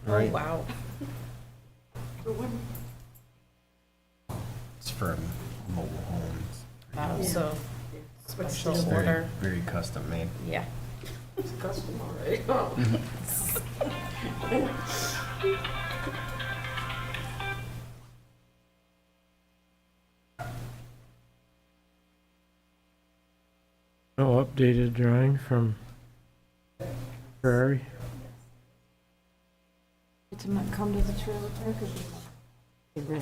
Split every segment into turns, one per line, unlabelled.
Right.
Wow.
It's for mobile homes.
Wow, so
It's
special
very,
order.
very custom made.
Yeah.
It's custom already. Oh.
No updated drawing from Prairie.
To come to the trailer park or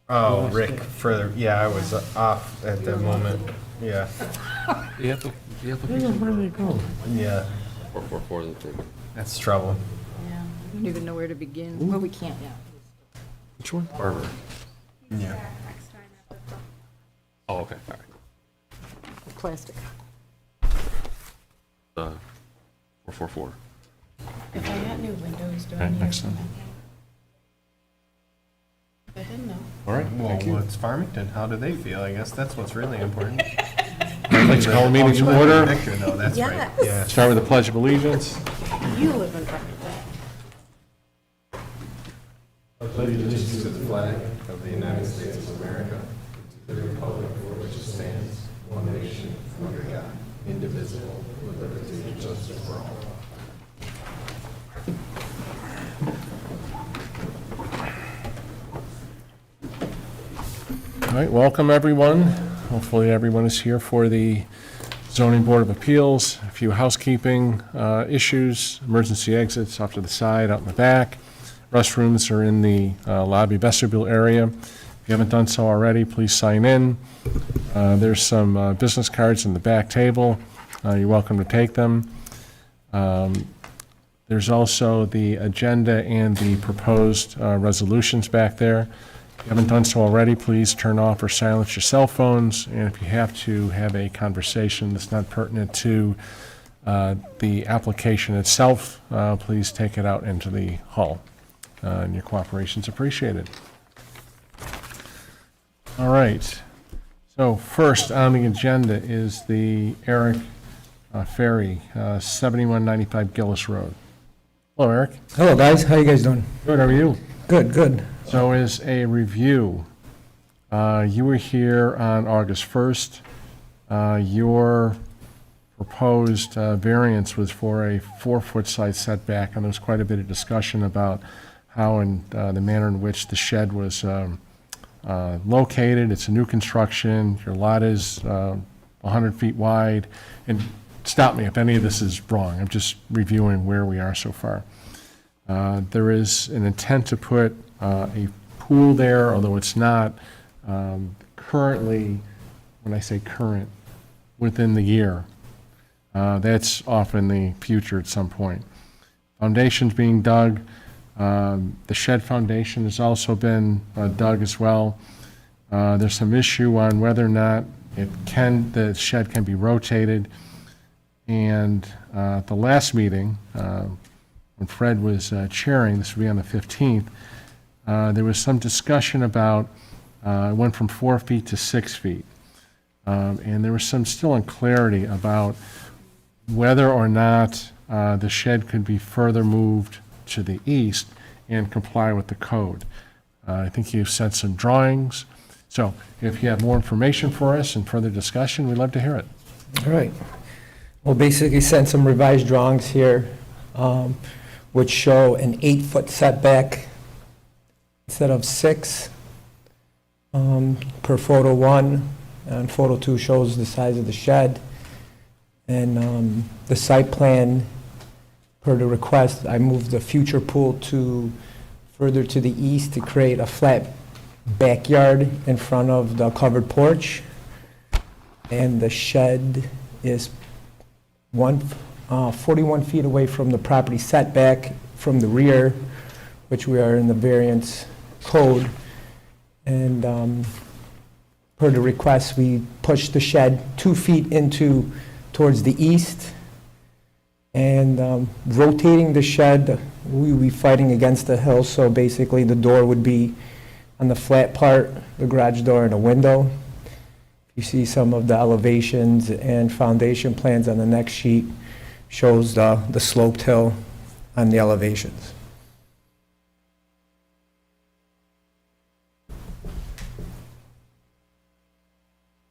Oh, Rick, further, yeah, I was off at the moment. Yeah,
Where did they go?
yeah,
444 the thing.
that's trouble.
Yeah, we don't even know where to begin. Well, we can't yet.
Which one? Barber.
Yeah.
Oh, okay, all right.
Plastic.
444.
If I got new windows, do I
Okay,
need
next
to?
one.
I didn't know.
All right,
Well,
thank you.
it's Farmington. How do they feel? I guess that's what's really important.
I'd like to call the meeting to order.
Picture, though, that's right.
Yes.
Yeah.
Start with the Pledge of Allegiance.
You live in Farmington.
Allegiance to the flag of the United States of America, to the republic for which it stands, one nation, under God, indivisible, with liberty and justice for all.
All right, welcome, everyone. Hopefully, everyone is here for the Zoning Board of Appeals. A few housekeeping issues, emergency exits off to the side, out in the back. Restrooms are in the lobby vestibule area. If you haven't done so already, please sign in. There's some business cards in the back table. You're welcome to take them. There's also the agenda and the proposed resolutions back there. If you haven't done so already, please turn off or silence your cell phones. And if you have to have a conversation that's not pertinent to the application itself, please take it out into the hall. And your cooperation is appreciated. All right. So first on the agenda is the Eric Ferry, 7195 Gillis Road. Hello, Eric.
Hello, guys. How you guys doing?
Good, how are you?
Good, good.
So as a review, you were here on August 1st. Your proposed variance was for a 4-foot side setback, and there was quite a bit of discussion about how and the manner in which the shed was located. It's a new construction. Your lot is 100 feet wide. And stop me if any of this is wrong. I'm just reviewing where we are so far. There is an intent to put a pool there, although it's not currently, when I say current, within the year. That's off in the future at some point. Foundation's being dug. The shed foundation has also been dug as well. There's some issue on whether or not the shed can be rotated. And at the last meeting, when Fred was chairing, this would be on the 15th, there was some discussion about, it went from 4 feet to 6 feet. And there was some still unclarity about whether or not the shed could be further moved to the east and comply with the code. I think you've sent some drawings. So if you have more information for us and further discussion, we'd love to hear it.
All right. We'll basically send some revised drawings here, which show an 8-foot setback instead of 6 per photo 1. And photo 2 shows the size of the shed. And the site plan, per the request, I moved the future pool to further to the east to create a flat backyard in front of the covered porch. And the shed is 41 feet away from the property setback from the rear, which we are in the variance code. And per the request, we pushed the shed 2 feet towards the east. And rotating the shed, we would be fighting against the hill, so basically the door would be on the flat part, the garage door and a window. You see some of the elevations and foundation plans on the next sheet shows the sloped hill on the elevations.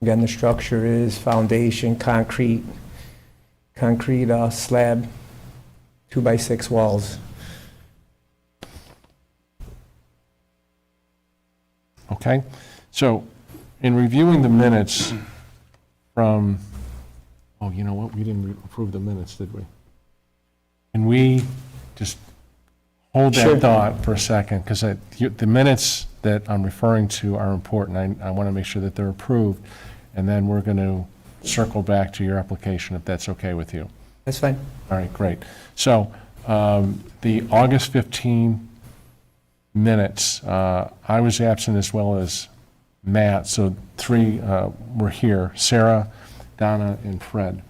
Again, the structure is foundation, concrete slab, 2x6 walls.
Okay? So, in reviewing the minutes from, oh, you know what, we didn't approve the minutes, did we? Can we just hold
Sure.
that thought for a second? Because the minutes that I'm referring to are important. I want to make sure that they're approved, and then we're going to circle back to your application, if that's okay with you.
That's fine.
All right, great. So, the August 15 minutes, I was absent as well as Matt, so three were here, Sarah, Donna, and Fred.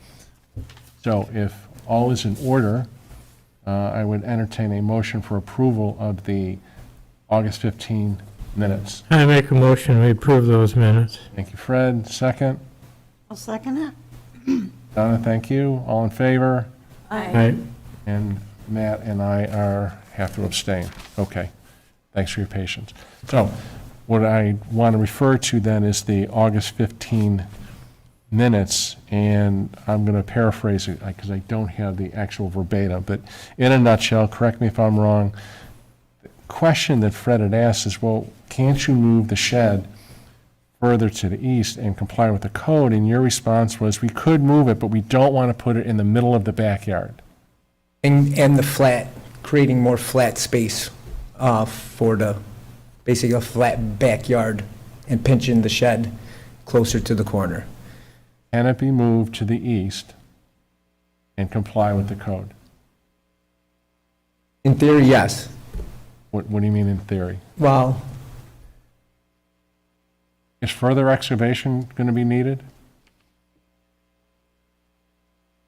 So if all is in order, I would entertain a motion for approval of the August 15 minutes.
I make a motion, we approve those minutes.
Thank you, Fred. Second.
I'll second it.
Donna, thank you. All in favor?
Right.
And Matt and I have to abstain. Okay. Thanks for your patience. So what I want to refer to then is the August 15 minutes, and I'm going to paraphrase it because I don't have the actual verbatim, but in a nutshell, correct me if I'm wrong, the question that Fred had asked is, well, can't you move the shed further to the east and comply with the code? And your response was, we could move it, but we don't want to put it in the middle of the backyard.
And the flat, creating more flat space for basically a flat backyard and pinching the shed closer to the corner.
Can it be moved to the east and comply with the code?
In theory, yes.
What do you mean in theory?
Well,
Is further excavation going to be needed?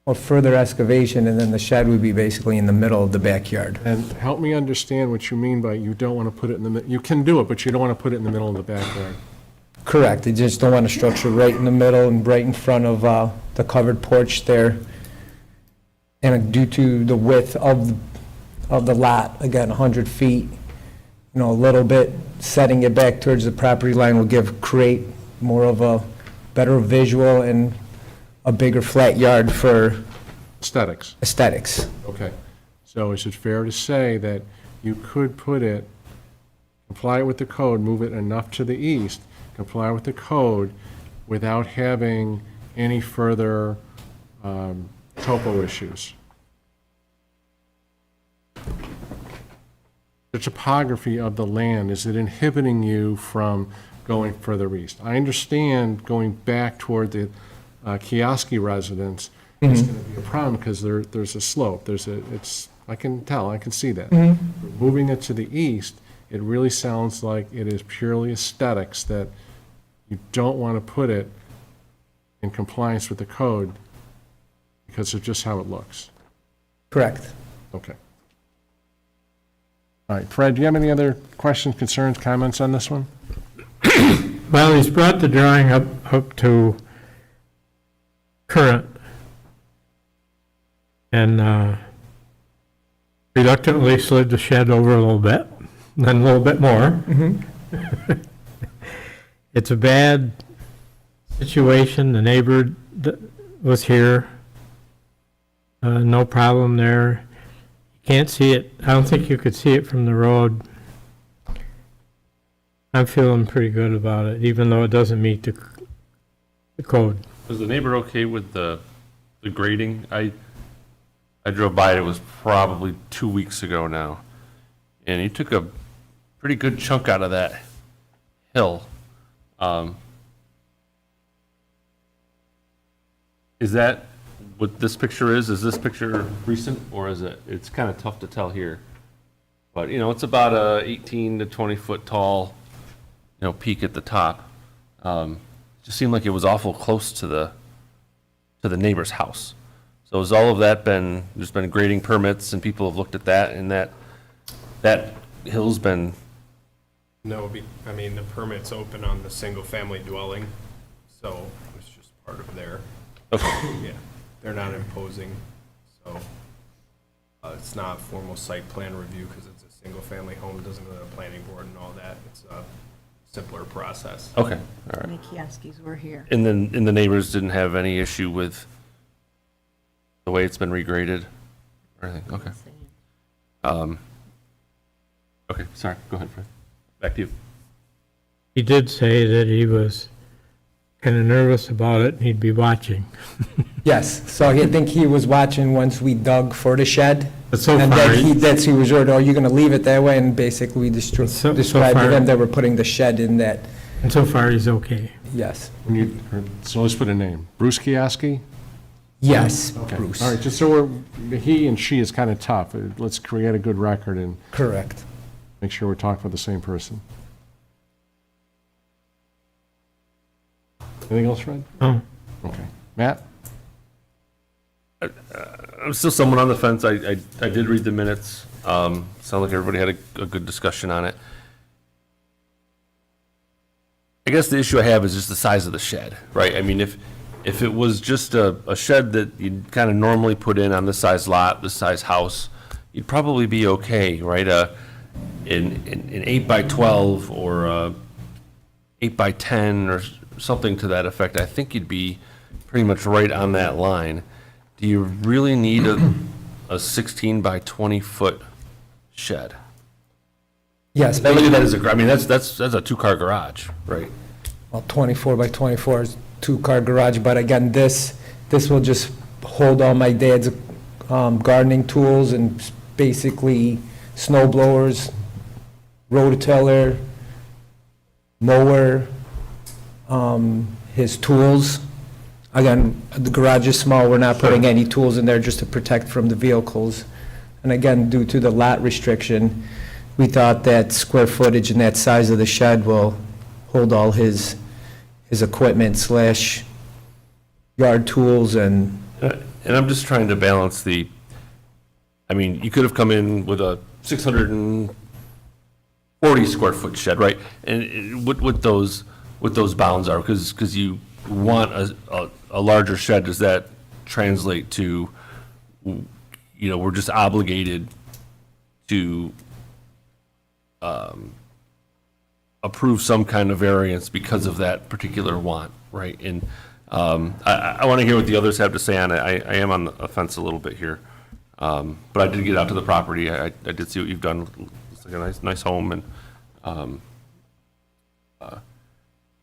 or further excavation, and then the shed would be basically in the middle of the backyard.
And help me understand what you mean by you don't want to put it in the, you can do it, but you don't want to put it in the middle of the backyard.
Correct, they just don't want a structure right in the middle and right in front of the covered porch there. And due to the width of the lot, again, 100 feet, a little bit, setting it back towards the property line will create more of a better visual and a bigger flat yard for
Aesthetics.
aesthetics.
Okay. So is it fair to say that you could put it, comply with the code, move it enough to the east, comply with the code without having any further topo issues? The topography of the land, is it inhibiting you from going further east? I understand going back toward the Kioski residence is going to be a problem because there's a slope, I can see that. Moving it to the east, it really sounds like it is purely aesthetics, that you don't want to put it in compliance with the code because of just how it looks.
Correct.
Okay. All right, Fred, do you have any other questions, concerns, comments on this one?
Well, he's brought the drawing up to current. And reluctantly slid the shed over a little bit, then a little bit more. It's a bad situation. The neighbor that was here, no problem there. You can't see it. I don't think you could see it from the road. I'm feeling pretty good about it, even though it doesn't meet the code.
Was the neighbor okay with the grading? I drove by it, it was probably 2 weeks ago now, and he took a pretty good chunk out of that hill. Is that what this picture is? Is this picture recent, or is it? It's kind of tough to tell here, but it's about a 18 to 20 foot tall, peak at the top. Just seemed like it was awful close to the neighbor's house. So has all of that there's been grading permits and people have looked at that, and that hill's been,
No, the permit's open on the single-family dwelling, so it's just part of their,
okay.
yeah, they're not imposing, so. It's not a formal site plan review because it's a single-family home, it doesn't go to the planning board and all that. It's a simpler process.
Okay, all right.
And the Kioskis were here.
And then, and the neighbors didn't have any issue with the way it's been regraded or anything? Okay. Okay, sorry, go ahead, Fred. Back to you.
He did say that he was kind of nervous about it, and he'd be watching.
Yes, so I think he was watching once we dug for the shed.
But so
And
far,
then he was worried, are you going to leave it that way? And basically we
So
described to
far-
them that we're putting the shed in that,
and so far, he's okay.
yes.
So let's put a name. Bruce Kioski?
Yes,
Okay.
Bruce.
All right, just so he and she is kind of tough. Let's create a good record and
Correct.
make sure we're talking about the same person. Anything else, Fred?
Oh,
Okay. Matt?
I'm still somewhat on the fence. I did read the minutes. Sound like everybody had a good discussion on it. I guess the issue I have is just the size of the shed, right? I mean, if it was just a shed that you'd kind of normally put in on this size lot, this size house, you'd probably be okay, right? An 8 by 12 or 8 by 10 or something to that effect, I think you'd be pretty much right on that line. Do you really need a 16 by 20 foot shed?
Yes,
I look at that as I mean, that's a 2-car garage, right?
well, 24 by 24 is 2-car garage, but again, this will just hold all my dad's gardening tools and basically snow blowers, rototiller, mower, his tools. Again, the garage is small, we're not putting any tools in there just to protect from the vehicles. And again, due to the lot restriction, we thought that square footage and that size of the shed will hold all his equipment slash yard tools and,
And I'm just trying to balance I mean, you could have come in with a 640 square foot shed, right? And what those bounds are, because you want a larger shed, does that translate to, we're just obligated to approve some kind of variance because of that particular want, right? And I want to hear what the others have to say on it. I am on the fence a little bit here. But I did get out to the property. I did see what you've done. It's like a nice home and what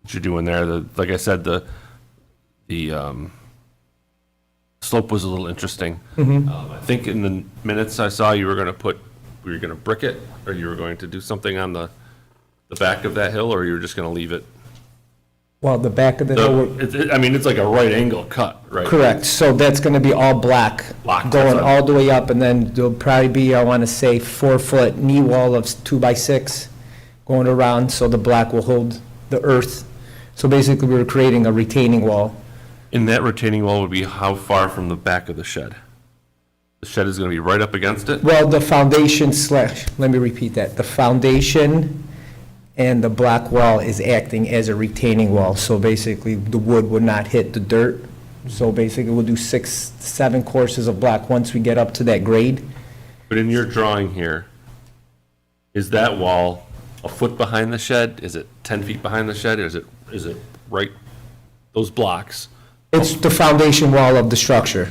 you're doing there. Like I said, the slope was a little interesting. I think in the minutes I saw you were going to brick it, or you were going to do something on the back of that hill, or you were just going to leave it?
well, the back of the hill,
I mean, it's like a right angle cut, right?
correct, so that's going to be all black.
Black, that's
Going
what-
all the way up, and then there'll probably be, I want to say, 4-foot knee wall of 2x6 going around, so the black will hold the earth. So basically, we're creating a retaining wall.
And that retaining wall would be how far from the back of the shed? The shed is going to be right up against it?
Well, the foundation slash, let me repeat that, the foundation and the black wall is acting as a retaining wall, so basically, the wood would not hit the dirt. So basically, we'll do 6-7 courses of black once we get up to that grade.
But in your drawing here, is that wall a foot behind the shed? Is it 10 feet behind the shed? Is it right, those blocks?
It's the foundation wall of the structure.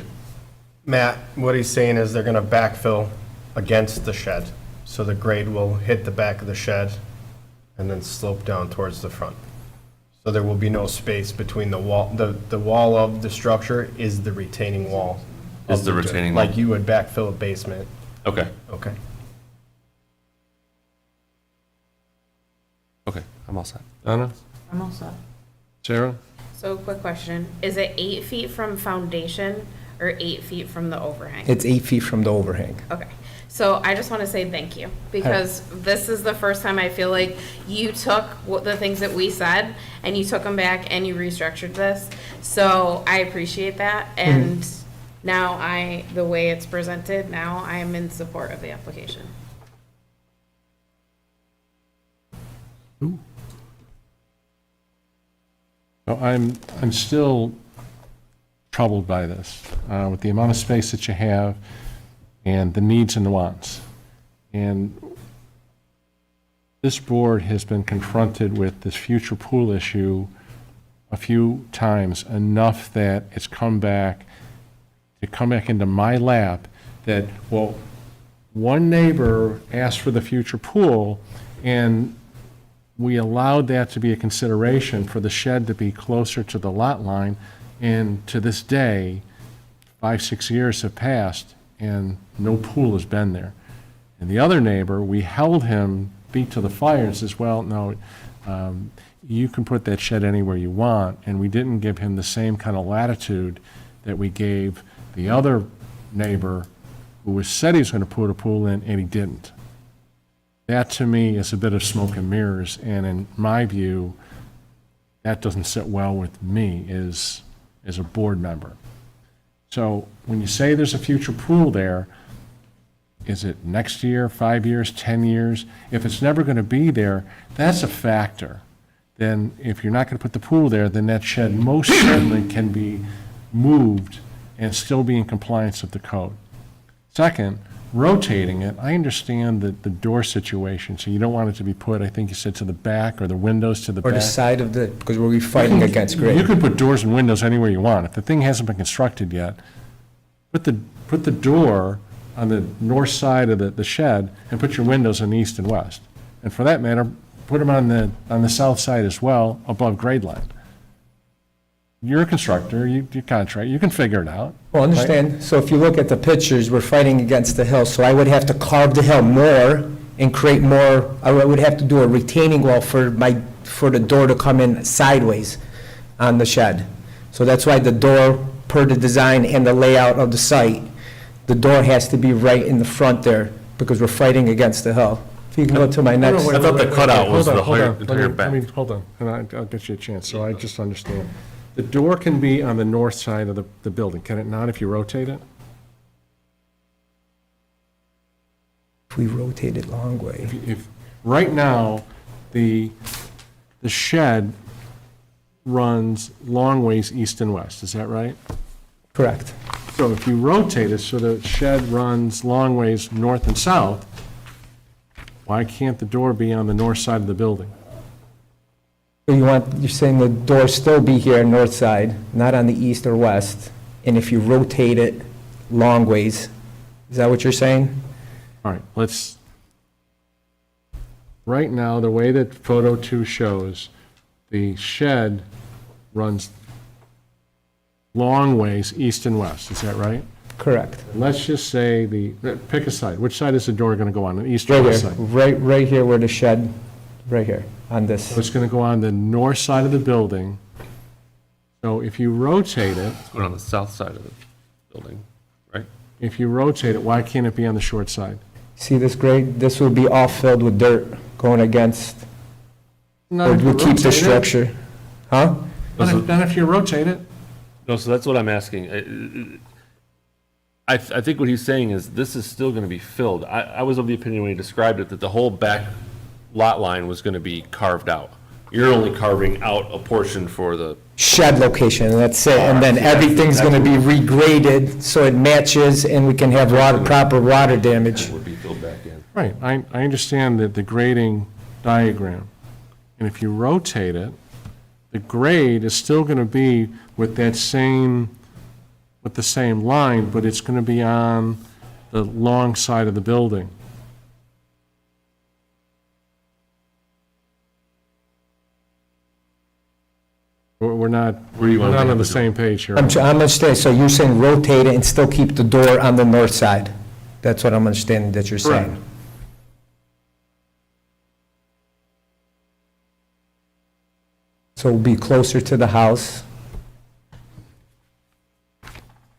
Matt, what he's saying is they're gonna backfill against the shed. So the grade will hit the back of the shed and then slope down towards the front. So there will be no space between the wall, the wall of the structure is the retaining wall.
Is
of
the
dirt,
retaining wall.
Like you would backfill a basement.
Okay,
Okay.
okay, I'm all set.
Donna?
I'm all set.
Sarah?
So quick question, is it 8 feet from foundation or 8 feet from the overhang?
It's 8 feet from the overhang.
Okay, so I just want to say thank you, because this is the first time I feel like you took the things that we said, and you took them back and you restructured this. So I appreciate that, and now the way it's presented, now I am in support of the application.
No, I'm still troubled by this, with the amount of space that you have. and the needs and the wants. And this board has been confronted with this future pool issue a few times, enough that it's come back into my lap that, well, one neighbor asked for the future pool, and we allowed that to be a consideration for the shed to be closer to the lot line, and to this day, 5-6 years have passed, and no pool has been there. And the other neighbor, we held him feet to the fire and says, well, no, you can put that shed anywhere you want, and we didn't give him the same kind of latitude that we gave the other neighbor who said he was going to put a pool in, and he didn't. That, to me, is a bit of smoke and mirrors, and in my view, that doesn't sit well with me as a board member. So when you say there's a future pool there, is it next year, 5 years, 10 years? If it's never going to be there, that's a factor. Then if you're not going to put the pool there, then that shed most certainly can be moved and still be in compliance with the code. Second, rotating it, I understand the door situation, so you don't want it to be put, I think you said, to the back, or the windows to the
Or
back.
the side of the, because we're fighting against
You
grade.
can put doors and windows anywhere you want. If the thing hasn't been constructed yet, put the door on the north side of the shed and put your windows on the east and west. And for that matter, put them on the south side as well, above grade line. You're a constructor, you contract, you can figure it out.
Well, understand, so if you look at the pictures, we're fighting against the hill, so I would have to carve the hill more and create more, I would have to do a retaining wall for the door to come in sideways on the shed. So that's why the door, per the design and the layout of the site, the door has to be right in the front there, because we're fighting against the hill. If you can go to my next.
I thought the cutout was
Hold on,
the
hold on.
entire
Let me-
back.
Hold on, and I'll get you a chance, so I just understand. The door can be on the north side of the building, can it not, if you rotate it?
If we rotate it long way.
If, right now, the shed runs long ways east and west, is that right?
Correct.
So if you rotate it so the shed runs long ways north and south, why can't the door be on the north side of the building?
So you're saying the door still be here, north side, not on the east or west, and if you rotate it long ways, is that what you're saying?
All right, right now, the way that photo 2 shows, the shed runs long ways east and west, is that right?
Correct.
Let's just say pick a side. Which side is the door going to go on, the east or
Right
west
here,
side?
right here where the shed, right here, on this.
So it's going to go on the north side of the building. So if you rotate it,
It's going on the south side of the building, right?
why can't it be on the short side?
See this grade? This will be all filled with dirt going against,
Not
or
if you
we keep
rotate
the
it.
structure. Huh?
Then if you rotate it,
No, so that's what I'm asking. I think what he's saying is this is still going to be filled. I was of the opinion when he described it that the whole back lot line was going to be carved out. You're only carving out a portion for the,
Shed location, and that's it, and then
Alright,
everything's gonna be regraded so it matches and we can have proper water damage.
would be filled back in.
right, I understand that the grading diagram. And if you rotate it, the grade is still going to be with the same line, but it's going to be on the long side of the building. We're not,
Where do you
we're
want to
not
have
on the
the door?
same page here.
I'm understanding, so you're saying rotate it and still keep the door on the north side? That's what I'm understanding that you're saying.
Correct.
So it'll be closer to the house?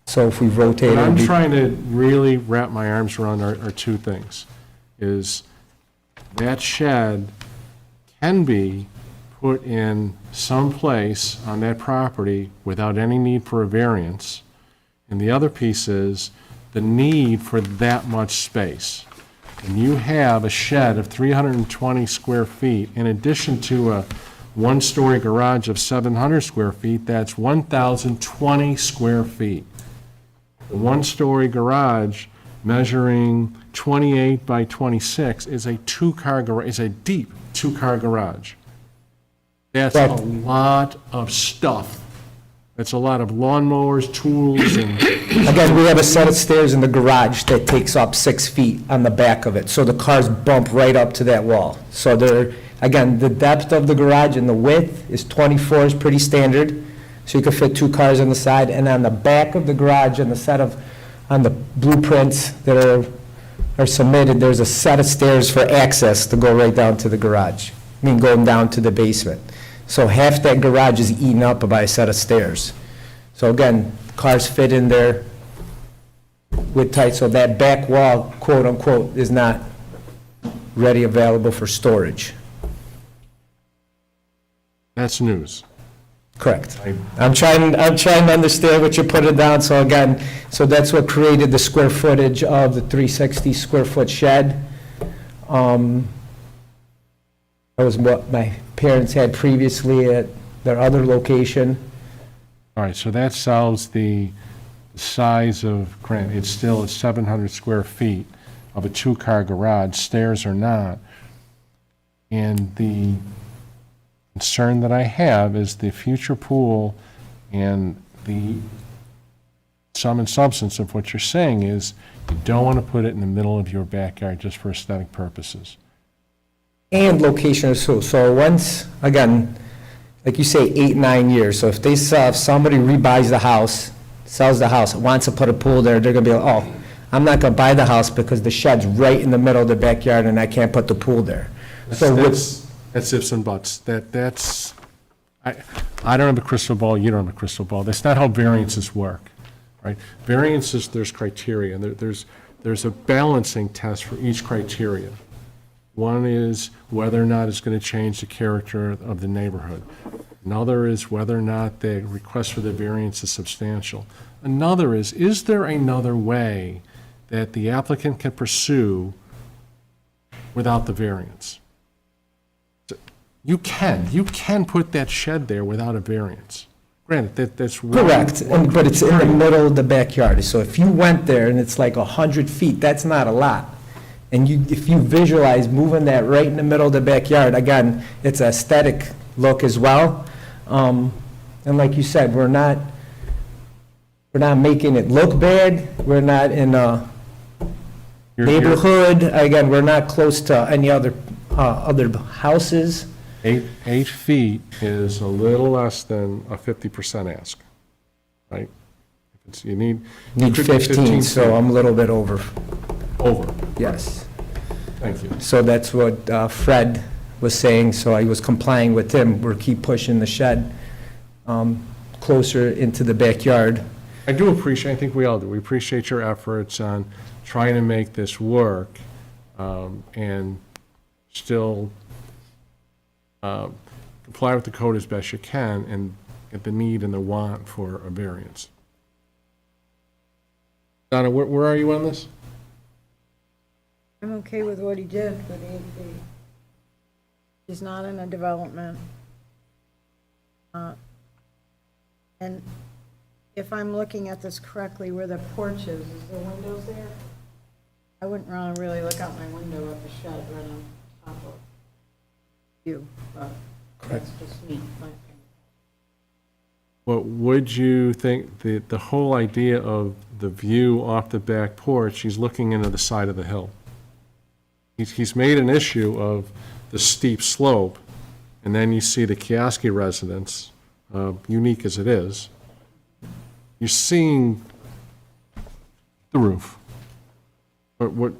So if we rotate it,
What
it'll
I'm
be...
trying to really wrap my arms around are two things. Is that shed can be put in some place on that property without any need for a variance. And the other piece is the need for that much space. And you have a shed of 320 square feet, in addition to a one-story garage of 700 square feet, that's 1,020 square feet. The one-story garage measuring 28 by 26 is a two-car garage, is a deep two-car garage. That's a
Right.
lot of stuff. It's a lot of lawnmowers, tools, and,
Again, we have a set of stairs in the garage that takes up 6 feet on the back of it, so the cars bump right up to that wall. So there, again, the depth of the garage and the width is 24 is pretty standard, so you can fit 2 cars on the side, and on the back of the garage and the set of, on the blueprints that are submitted, there's a set of stairs for access to go right down to the garage, I mean, going down to the basement. So half that garage is eaten up by a set of stairs. So again, cars fit in there with tight, so that back wall, quote-unquote, is not ready, available for storage.
that's news.
Correct. I'm trying to understand what you're putting down, so again, so that's what created the square footage of the 360 square foot shed. That was what my parents had previously at their other location.
All right, so that solves the size of, granted, it's still 700 square feet of a two-car garage, stairs or not. And the concern that I have is the future pool and the sum and substance of what you're saying is you don't want to put it in the middle of your backyard just for aesthetic purposes.
And location too. So once, again, like you say, 8, 9 years. So if they sell, if somebody rebuys the house, sells the house, wants to put a pool there, they're gonna be like, oh, I'm not gonna buy the house because the shed's right in the middle of the backyard and I can't put the pool there. So with,
That's ifs and buts. That's, I don't have a crystal ball, you don't have a crystal ball. That's not how variances work, right? Variances, there's criteria, and there's a balancing test for each criteria. One is whether or not it's going to change the character of the neighborhood. Another is whether or not the request for the variance is substantial. Another is there another way that the applicant can pursue without the variance? You can put that shed there without a variance. Granted, that's.
correct, but it's in the middle of the backyard. So if you went there and it's like 100 feet, that's not a lot. And if you visualize moving that right in the middle of the backyard, again, it's an aesthetic look as well. And like you said, we're not making it look bad. We're not in a neighborhood. Again, we're not close to any other houses.
8 feet is a little less than a 50% ask, right? You need.
Need
could be
15, so
feet
I'm a little bit over,
Over,
yes.
thank you.
So that's what Fred was saying, so I was complying with him. We'll keep pushing the shed closer into the backyard.
I do appreciate, I think we all do, we appreciate your efforts on trying to make this work and still comply with the code as best you can and get the need and the want for a variance. Donna, where are you on this?
I'm okay with what he did with 8 feet. He's not in a development. And if I'm looking at this correctly, where the porch is there windows there? I wouldn't want to really look out my window at the shed right on top of you, but that's just me, my opinion.
What would you think, the whole idea of the view off the back porch, he's looking into the side of the hill. He's made an issue of the steep slope, and then you see the Kioski residence, unique as it is. You're seeing the roof. What,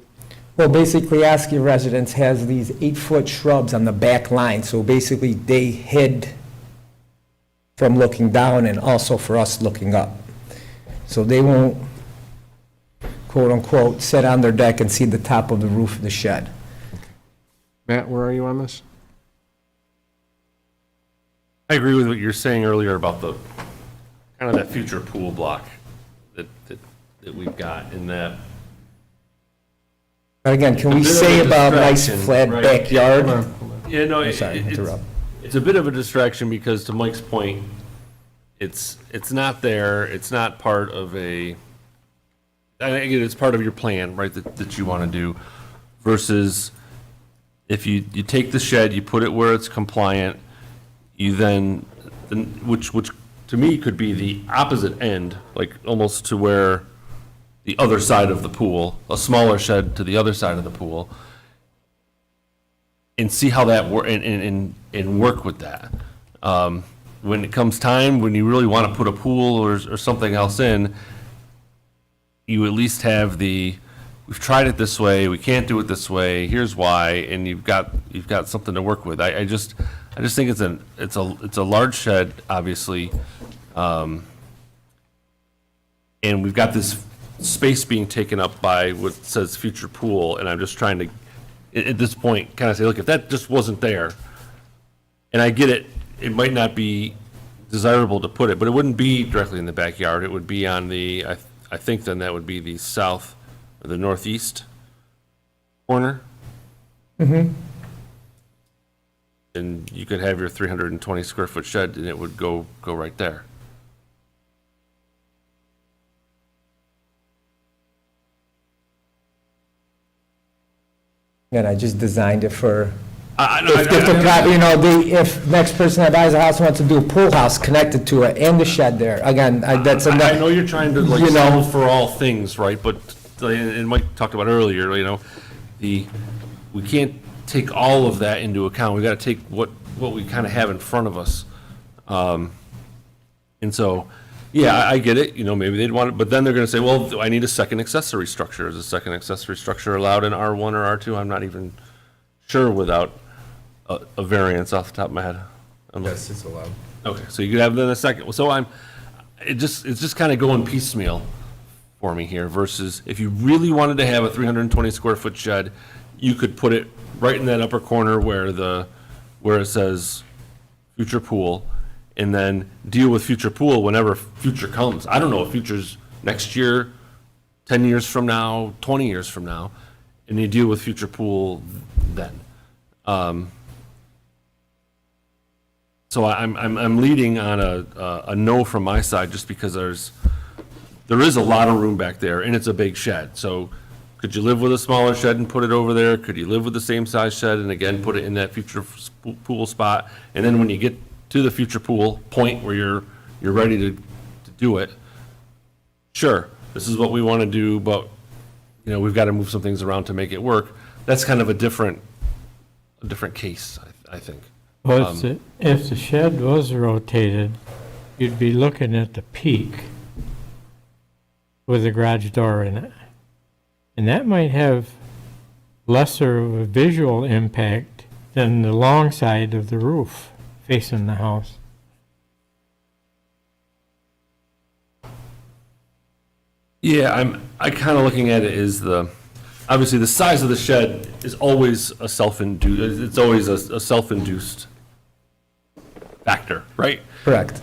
Well, basically, Askew residence has these 8-foot shrubs on the back line, so basically they hid from looking down and also for us looking up. So they won't, quote-unquote, sit on their deck and see the top of the roof of the shed.
Matt, where are you on this?
I agree with what you're saying earlier about the, kind of that future pool block that we've got in that.
But again, can we
It's a bit
say
of a
about nice
distraction,
flat
right?
backyard?
Yeah, no,
I'm sorry, interrupt.
it's a bit of a distraction because to Mike's point, it's not there, it's not part of a again, it's part of your plan, right, that you want to do, versus if you take the shed, you put it where it's compliant, you then, which to me could be the opposite end, like almost to where the other side of the pool, a smaller shed to the other side of the pool, and see how that and work with that. When it comes time, when you really want to put a pool or something else in, you at least have we've tried it this way, we can't do it this way, here's why, and you've got something to work with. I just think it's a large shed, obviously, and we've got this space being taken up by what says future pool, and I'm just trying to, at this point, kind of say, look, if that just wasn't there, and I get it, it might not be desirable to put it, but it wouldn't be directly in the backyard, it would be on the, I think then that would be the south or the northeast corner. Mm-hmm. And you could have your 320 square foot shed and it would go right there.
And I just designed it for,
I
if next person that buys a house wants to do a pool house connected to it and the shed there, again, that's
I
enough.
know you're trying to like
You know.
solve for all things, right? But and Mike talked about earlier, we can't take all of that into account. We got to take what we kind of have in front of us. And so, yeah, I get it. Maybe they'd want it, but then they're going to say, well, I need a second accessory structure. Is a second accessory structure allowed in R1 or R2? I'm not even sure without a variance off the top of my head.
Yes, it's allowed.
Okay, so you could have then a second. So it's just kind of going piecemeal for me here versus if you really wanted to have a 320 square foot shed, you could put it right in that upper corner where it says future pool, and then deal with future pool whenever future comes. I don't know if future's next year, 10 years from now, 20 years from now, and you deal with future pool then. So I'm leading on a no from my side just because there is a lot of room back there and it's a big shed. So could you live with a smaller shed and put it over there? Could you live with the same size shed and again put it in that future pool spot? And then when you get to the future pool point where you're ready to do it, sure, this is what we want to do, but we've got to move some things around to make it work. That's kind of a different case, I think.
Well, if the shed was rotated, you'd be looking at the peak with a garage door in it. And that might have lesser of a visual impact than the long side of the roof facing the house.
Yeah, I kind of looking at it as obviously the size of the shed is always a self-induced, it's always a self-induced factor, right?
Correct.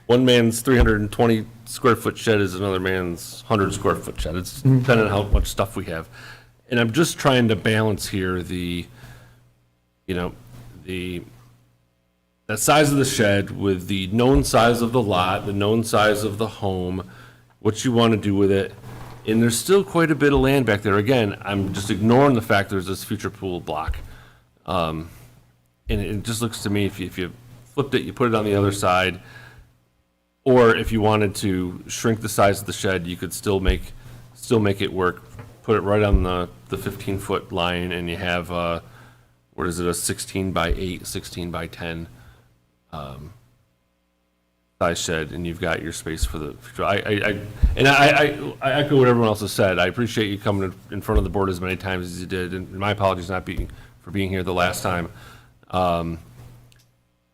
One man's 320 square foot shed is another man's 100 square foot shed. It's depending on how much stuff we have. And I'm just trying to balance here that size of the shed with the known size of the lot, the known size of the home, what you want to do with it. And there's still quite a bit of land back there. Again, I'm just ignoring the fact there's this future pool block. And it just looks to me, if you flipped it, you put it on the other side, or if you wanted to shrink the size of the shed, you could still make it work. Put it right on the 15-foot line, and you have a 16 by 8, 16 by 10 size shed, and you've got your space for the future. I echo what everyone else has said. I appreciate you coming in front of the board as many times as you did, and my apologies for being here the last time.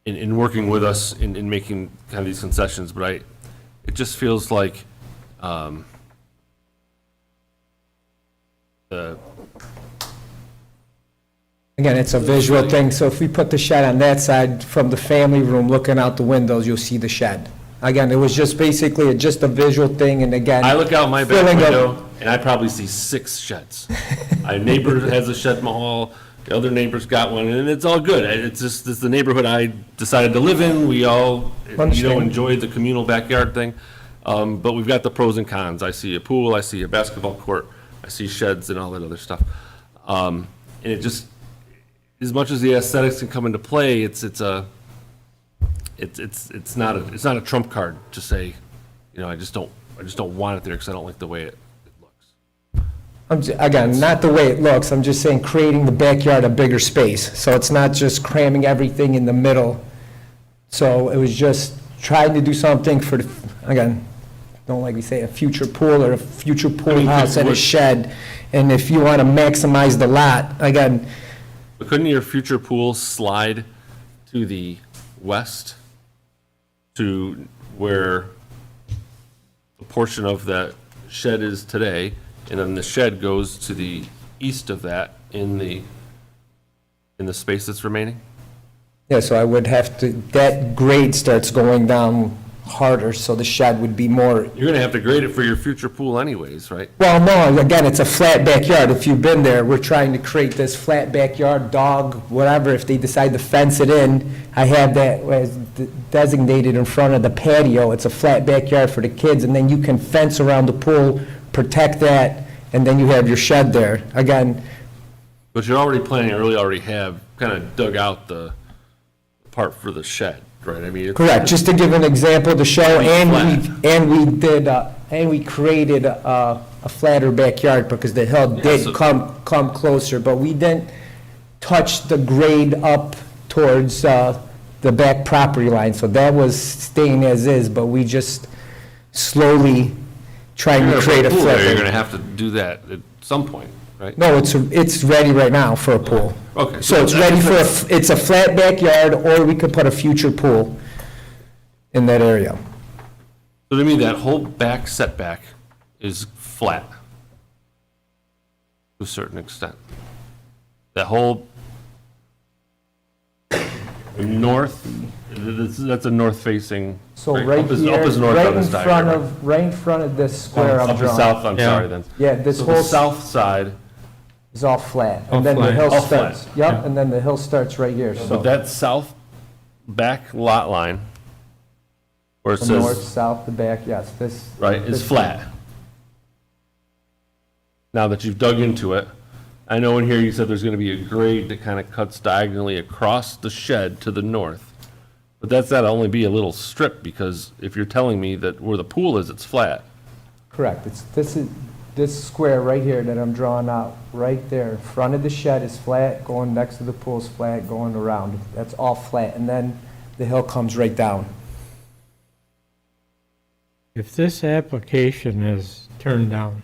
In working with us in making kind of these concessions, but it just feels like
Again, it's a visual thing, so if we put the shed on that side, from the family room, looking out the windows, you'll see the shed. Again, it was just basically just a visual thing, and again.
I look out my back
filling up-
window and I probably see 6 sheds. My neighbor has a shed in my hall, the other neighbor's got one, and it's all good. It's the neighborhood I decided to live in. We all,
Understand.
enjoy the communal backyard thing. But we've got the pros and cons. I see a pool, I see a basketball court, I see sheds and all that other stuff. And it just, as much as the aesthetics can come into play, it's not a trump card to say, I just don't want it there because I don't like the way it looks.
Again, not the way it looks, I'm just saying creating the backyard a bigger space. So it's not just cramming everything in the middle. So it was just trying to do something for, again, don't like we say, a future pool or a future pool house and a shed. And if you want to maximize the lot, again,
But couldn't your future pool slide to the west to where a portion of that shed is today, and then the shed goes to the east of that in the space that's remaining?
yeah, so I would have to, that grade starts going down harder, so the shed would be more,
You're gonna have to grade it for your future pool anyways, right?
well, no, again, it's a flat backyard. If you've been there, we're trying to create this flat backyard, dog, whatever, if they decide to fence it in. I have that as designated in front of the patio. It's a flat backyard for the kids, and then you can fence around the pool, protect that, and then you have your shed there. Again,
But you're already planning, already have kind of dug out the part for the shed, right? I mean, it's-
correct, just to give an example to show, and we created a flatter backyard because the hill
Yeah,
did
so-
come closer, but we didn't touch the grade up towards the back property line, so that was staying as is, but we just slowly trying
You're
to
gonna
create a
put a pool there, you're
flat.
gonna have to do that at some point, right?
No, it's ready right now for a pool.
Okay.
So it's ready for, it's a flat backyard, or we could put a future pool in that area.
So to me, that whole back setback is flat to a certain extent. That whole north, that's a north facing.
So right
up is-
here,
Up is north
right
on
in
this
front
diagram.
of, right in front of this square I'm
Up is
drawing.
south, I'm
Yeah.
sorry then.
Yeah, this
So
whole
the south side,
is all flat,
All
and then the
flat.
hill
All flat.
starts. Yep, and then the hill starts right here, so.
but that south back lot line, where it
The north,
says,
south, the back, yes, this.
right, is
this-
flat. Now that you've dug into it, I know in here you said there's gonna be a grade that kind of cuts diagonally across the shed to the north. But that's gotta only be a little strip, because if you're telling me that where the pool is, it's flat.
Correct, this square right here that I'm drawing out, right there, in front of the shed is flat, going next to the pool is flat, going around, that's all flat, and then the hill comes right down.
If this application is turned down,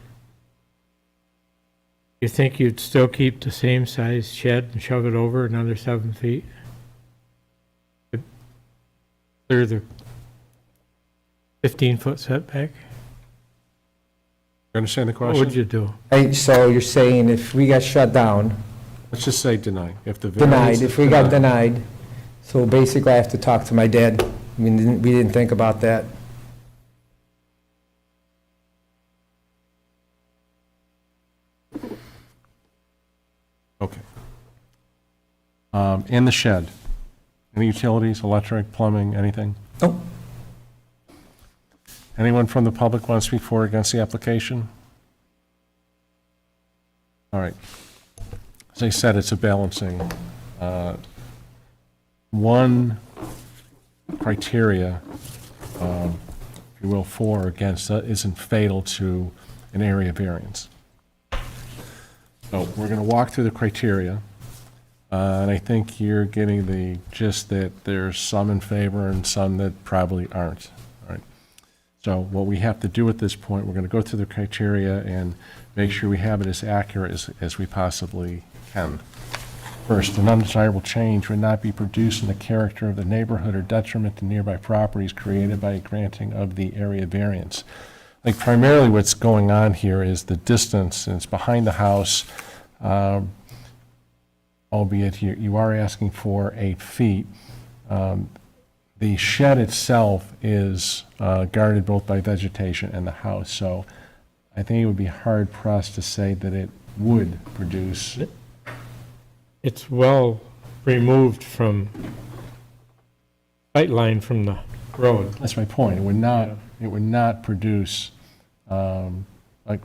you think you'd still keep the same size shed and shove it over another 7 feet? Clear the 15-foot setback?
You understand the
What would
question?
you do?
Hey, so you're saying if we got shut down,
Let's just say deny. If the
denied,
variance is
if we got denied, so basically I have to talk to my dad. I mean, we didn't think about that.
Okay. In the shed, any utilities, electric, plumbing, anything?
Nope.
Anyone from the public want to speak for or against the application? All right. As I said, it's a balancing. One criteria, if you will, for or against, isn't fatal to an area variance. So we're going to walk through the criteria, and I think you're getting the gist that there's some in favor and some that probably aren't. All right. So what we have to do at this point, we're going to go through the criteria and make sure we have it as accurate as we possibly can. First, an undesirable change would not be produced in the character of the neighborhood or detriment to nearby properties created by granting of the area variance. Like primarily what's going on here is the distance, and it's behind the house, albeit you are asking for 8 feet. The shed itself is guarded both by vegetation and the house, so I think it would be hard pressed to say that it would produce.
It's well removed from, sight line from the road.
That's my point. It would not produce, like,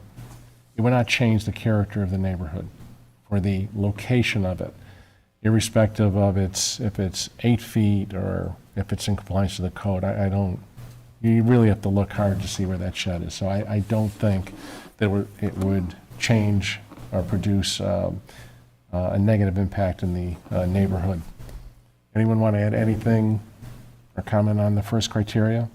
it would not change the character of the neighborhood or the location of it, irrespective of if it's 8 feet or if it's in compliance with the code. I don't, you really have to look hard to see where that shed is. So I don't think that it would change or produce a negative impact in the neighborhood. Anyone want to add anything or comment on the first criteria?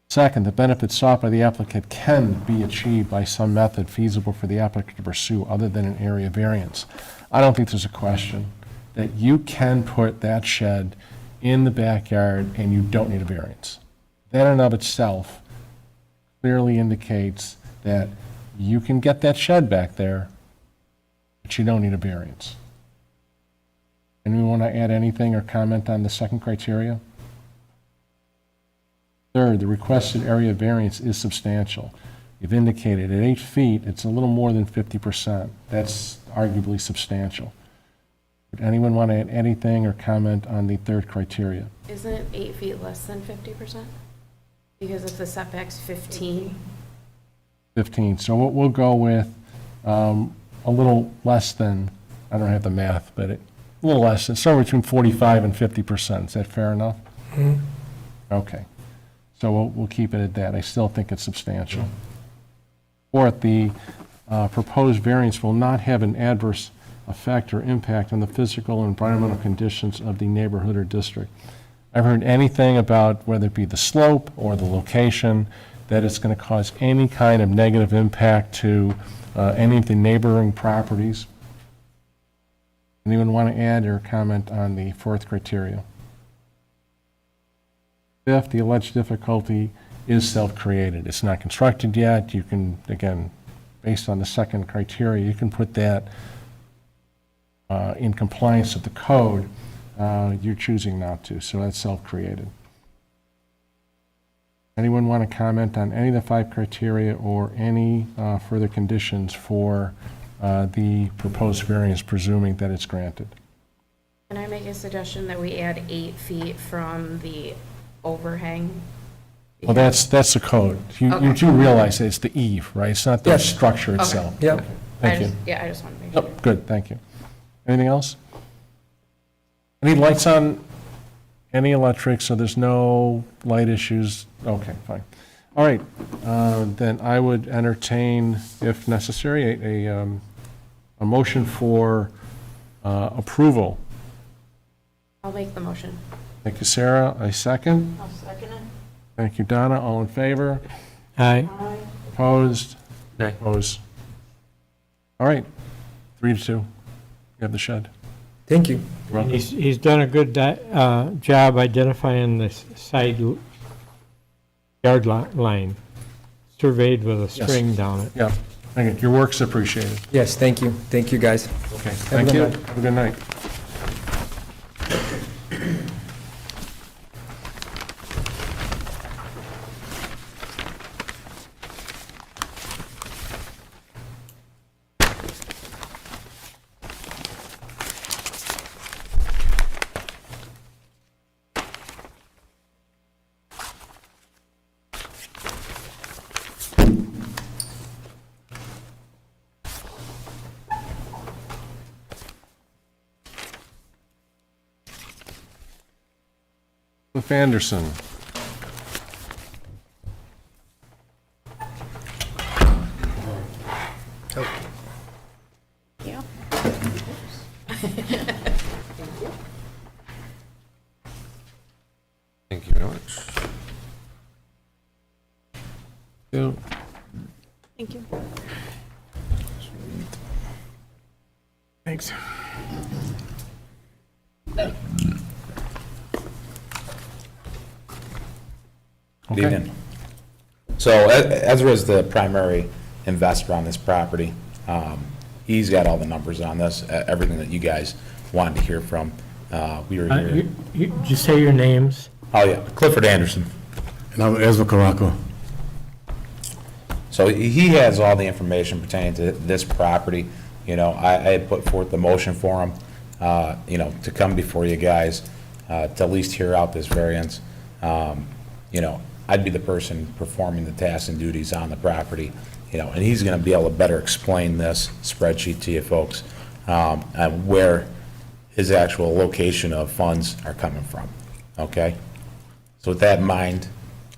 Second, the benefits sought by the applicant can be achieved by some method feasible for the applicant to pursue other than an area variance. I don't think there's a question that you can put that shed in the backyard and you don't need a variance. That in and of itself clearly indicates that you can get that shed back there, but you don't need a variance. Anyone want to add anything or comment on the second criteria? Third, the requested area variance is substantial. You've indicated at 8 feet, it's a little more than 50%. That's arguably substantial. Would anyone want to add anything or comment on the third criteria?
Isn't 8 feet less than 50%? Because if the setback's 15,
15. So we'll go with a little less than, I don't have the math, but a little less, than somewhere between 45 and 50%. Is that fair enough? Okay. So we'll keep it at that. I still think it's substantial. Fourth, the proposed variance will not have an adverse effect or impact on the physical and environmental conditions of the neighborhood or district. I've heard anything about whether it be the slope or the location, that it's going to cause any kind of negative impact to any of the neighboring properties. Anyone want to add or comment on the fourth criteria? Fifth, the alleged difficulty is self-created. It's not constructed yet. You can, again, based on the second criteria, you can put that in compliance with the code. You're choosing not to, so that's self-created. Anyone want to comment on any of the 5 criteria or any further conditions for the proposed variance, presuming that it's granted?
can I make a suggestion that we add 8 feet from the overhang?
Well, that's the code. You
Okay.
do realize that it's the eave, right? It's not the
Yes.
structure
Okay.
itself.
Yep.
Okay. Thank you.
Yeah, I just want to make sure.
Yep, good, thank you. Anything else? Any lights on? Any electric, so there's no light issues? Okay, fine. All right, then I would entertain, if necessary, a motion for approval.
I'll make the motion.
Thank you, Sarah. A second?
I'll second it.
Thank you, Donna. All in favor?
Aye.
Aye.
Opposed?
Nay.
Opposed. All right, 3-2. You have the shed.
Thank you.
You're welcome.
He's done a good job identifying the side yard line, surveyed with a
Yes.
string down it.
Yeah, thank you. Your work's appreciated.
Yes, thank you. Thank you, guys.
Okay,
a
thank
good
you.
night.
Have a good night. Cliff Anderson.
Yeah.
Thank you very much.
You.
Thank you.
Thanks.
Good
Okay.
evening. So Ezra is the primary investor on this property. He's got all the numbers on this, everything that you guys wanted to hear from. We were here.
Did you say your names?
Oh, yeah, Clifford Anderson.
And I'm Ezra Caraco.
So he has all the information pertaining to this property. You know, I had put forth the motion for him, you know, to come before you guys. to at least hear out this variance. You know, I'd be the person performing the tasks and duties on the property, you know, and he's gonna be able to better explain this spreadsheet to you folks, and where his actual location of funds are coming from, okay? So with that in mind,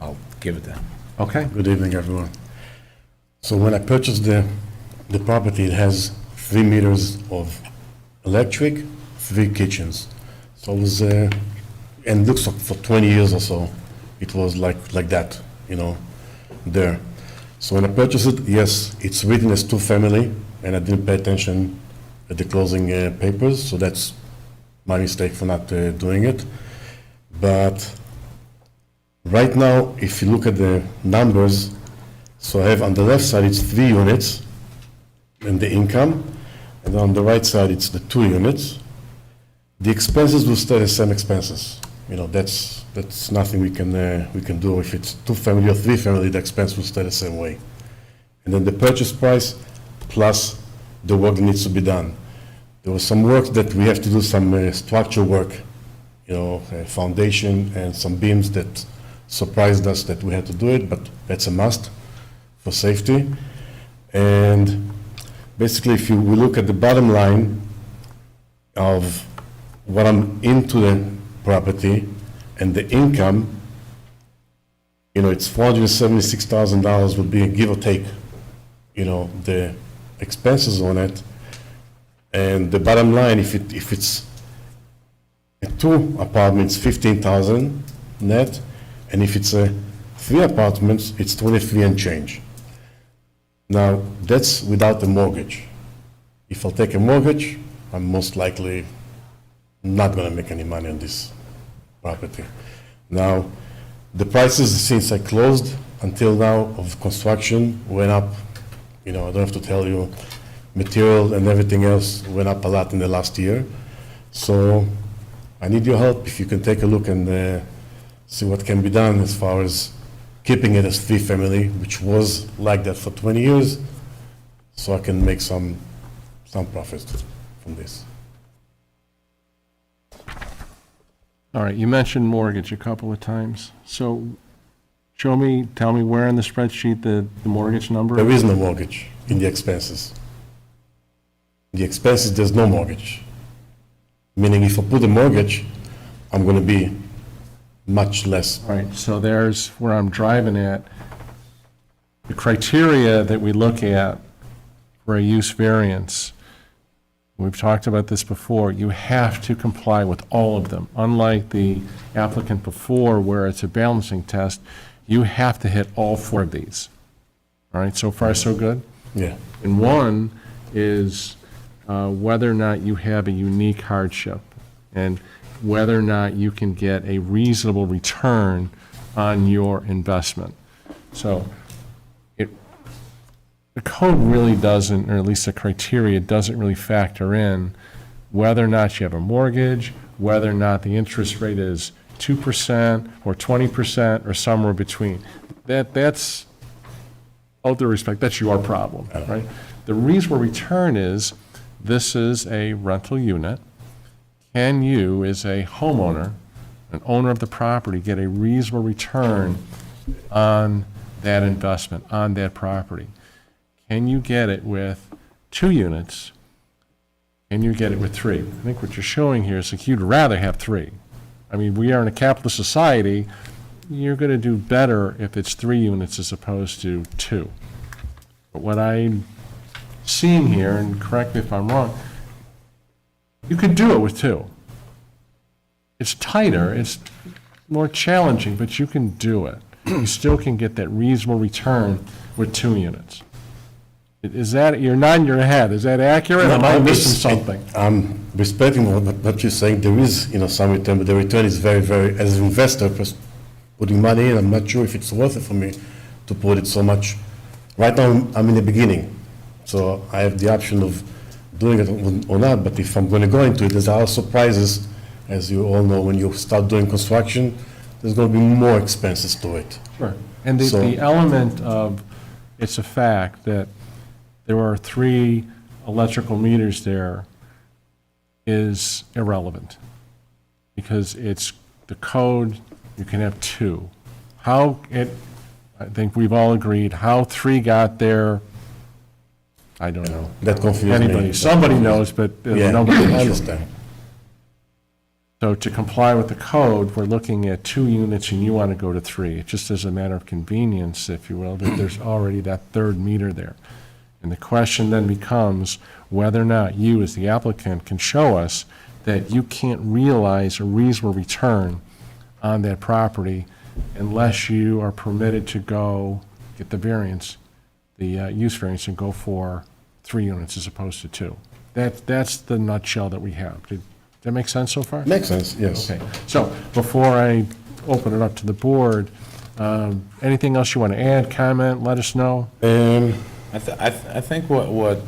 I'll give it to him.
Okay,
Good evening, everyone. So when I purchased the property, it has 3 meters of electric, 3 kitchens. So it was, and looks like for 20 years or so, it was like that, you know, there. So when I purchased it, yes, it's written as 2-family, and I didn't pay attention at the closing papers, so that's my mistake for not doing it. But right now, if you look at the numbers, so I have on the left side, it's 3 units and the income, and on the right side, it's the 2 units. The expenses will stay the same expenses. You know, that's nothing we can do. If it's 2-family or 3-family, the expense will stay the same way. And then the purchase price plus the work that needs to be done. There was some work that we have to do, some structure work, you know, foundation and some beams that surprised us that we had to do it, but that's a must for safety. And basically, if we look at the bottom line of what I'm into the property and the income, you know, it's $476,000 would be a give or take, you know, the expenses on it. And the bottom line, if it's 2 apartments, 15,000 net, and if it's 3 apartments, it's 23 and change. Now, that's without a mortgage. If I'll take a mortgage, I'm most likely not gonna make any money on this property. Now, the prices since I closed until now of construction went up, you know, I don't have to tell you, material and everything else went up a lot in the last year. So I need your help if you can take a look and see what can be done as far as keeping it as 3-family, which was like that for 20 years, so I can make some profit from this.
all right, you mentioned mortgage a couple of times. So tell me where in the spreadsheet the mortgage number?
There is no mortgage in the expenses. In the expenses, there's no mortgage. Meaning if I put a mortgage, I'm gonna be much less.
All right, so there's where I'm driving at. The criteria that we look at for a use variance, we've talked about this before, you have to comply with all of them. Unlike the applicant before, where it's a balancing test, you have to hit all 4 of these. All right, so far, so good?
Yeah,
And one is whether or not you have a unique hardship, and whether or not you can get a reasonable return on your investment. So the code really doesn't, or at least the criteria doesn't really factor in whether or not you have a mortgage, whether or not the interest rate is 2% or 20% or somewhere between. That's, all due respect, that's your problem, right? The reasonable return is, this is a rental unit. Can you, as a homeowner, an owner of the property, get a reasonable return on that investment, on that property? Can you get it with 2 units? Can you get it with 3? I think what you're showing here is that you'd rather have 3. I mean, we are in a capitalist society. You're going to do better if it's 3 units as opposed to 2. But what I'm seeing here, and correct me if I'm wrong, you could do it with 2. It's tighter, it's more challenging, but you can do it. You still can get that reasonable return with 2 units. Is that, you're nodding your head, is that accurate? Am I missing something?
I'm respecting what you're saying. There is, you know, some return, but the return is very, very, as an investor, putting money in, I'm not sure if it's worth it for me to put it so much. Right now, I'm in the beginning, so I have the option of doing it or not, but if I'm going to go into it, there's a lot of surprises. As you all know, when you start doing construction, there's going to be more expenses to it.
Sure. And
So-
the element of, it's a fact that there are 3 electrical meters there is irrelevant. because it's the code, you can have two. How it, I think we've all agreed, how three got there, I don't know.
That confused me.
Anybody, somebody knows, but
Yeah,
nobody
I
knows.
understand.
So to comply with the code, we're looking at 2 units and you want to go to 3. It just as a matter of convenience, if you will, that there's already that third meter there. And the question then becomes whether or not you, as the applicant, can show us that you can't realize a reasonable return on that property unless you are permitted to go get the variance, the use variance, and go for 3 units as opposed to 2. That's the nutshell that we have. Did that make sense so far?
Makes sense, yes.
Okay, so before I open it up to the board, anything else you want to add, comment, let us know?
I think what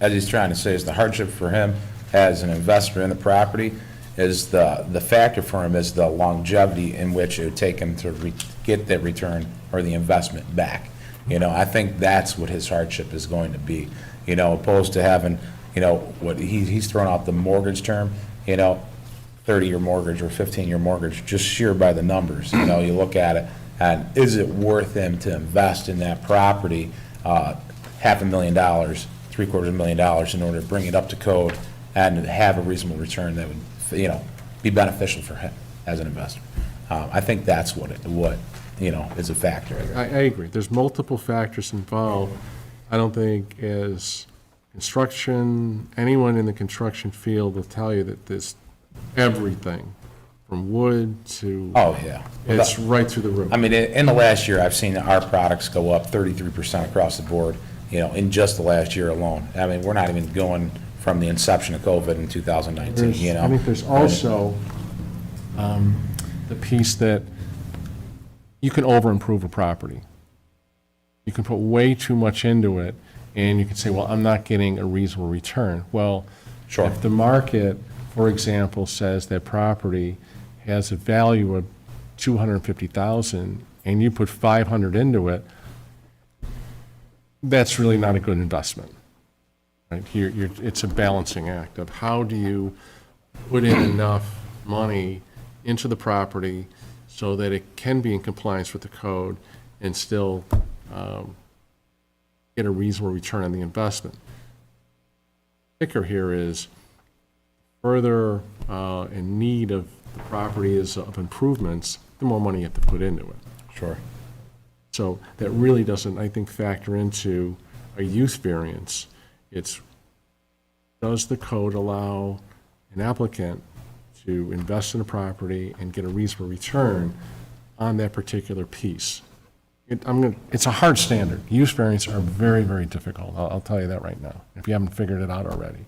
Eddie's trying to say is the hardship for him as an investor in the property is the factor for him is the longevity in which it would take him to get that return or the investment back. You know, I think that's what his hardship is going to be, you know, opposed to having, you know, what he's throwing out the mortgage term, you know, 30-year mortgage or 15-year mortgage, just sheer by the numbers. You know, you look at it, and is it worth him to invest in that property, $500,000, $750,000 in order to bring it up to code and have a reasonable return that would, you know, be beneficial for him as an investor? I think that's what you know, is a factor.
I agree. There's multiple factors involved. I don't think as construction, anyone in the construction field will tell you that there's everything from wood to,
Oh, yeah.
it's right through the roof.
I mean, in the last year, I've seen our products go up 33% across the board, you know, in just the last year alone. I mean, we're not even going from the inception of COVID in 2019, you know?
I think there's also the piece that you can over-improve a property. You can put way too much into it, and you can say, well, I'm not getting a reasonable return. Well,
Sure.
if the market, for example, says that property has a value of $250,000, and you put $500 into it, that's really not a good investment. Right? It's a balancing act of how do you put in enough money into the property so that it can be in compliance with the code and still get a reasonable return on the investment. The kicker here is further in need of the property is of improvements, the more money you have to put into it.
Sure.
So that really doesn't, I think, factor into a use variance. It's, does the code allow an applicant to invest in a property and get a reasonable return on that particular piece? It's a hard standard. Use variants are very, very difficult. I'll tell you that right now, if you haven't figured it out already.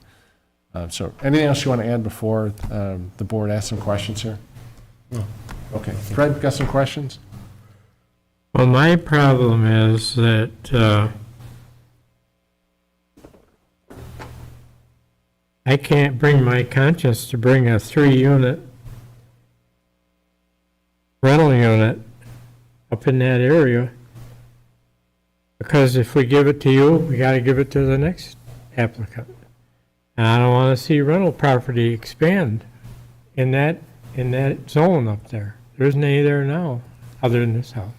So anything else you want to add before the board asks some questions here? No. Okay. Fred, got some questions?
Well, my problem is that I can't bring my conscience to bring a 3-unit rental unit up in that area, because if we give it to you, we got to give it to the next applicant. And I don't want to see rental property expand in that zone up there. There isn't any there now, other than this house.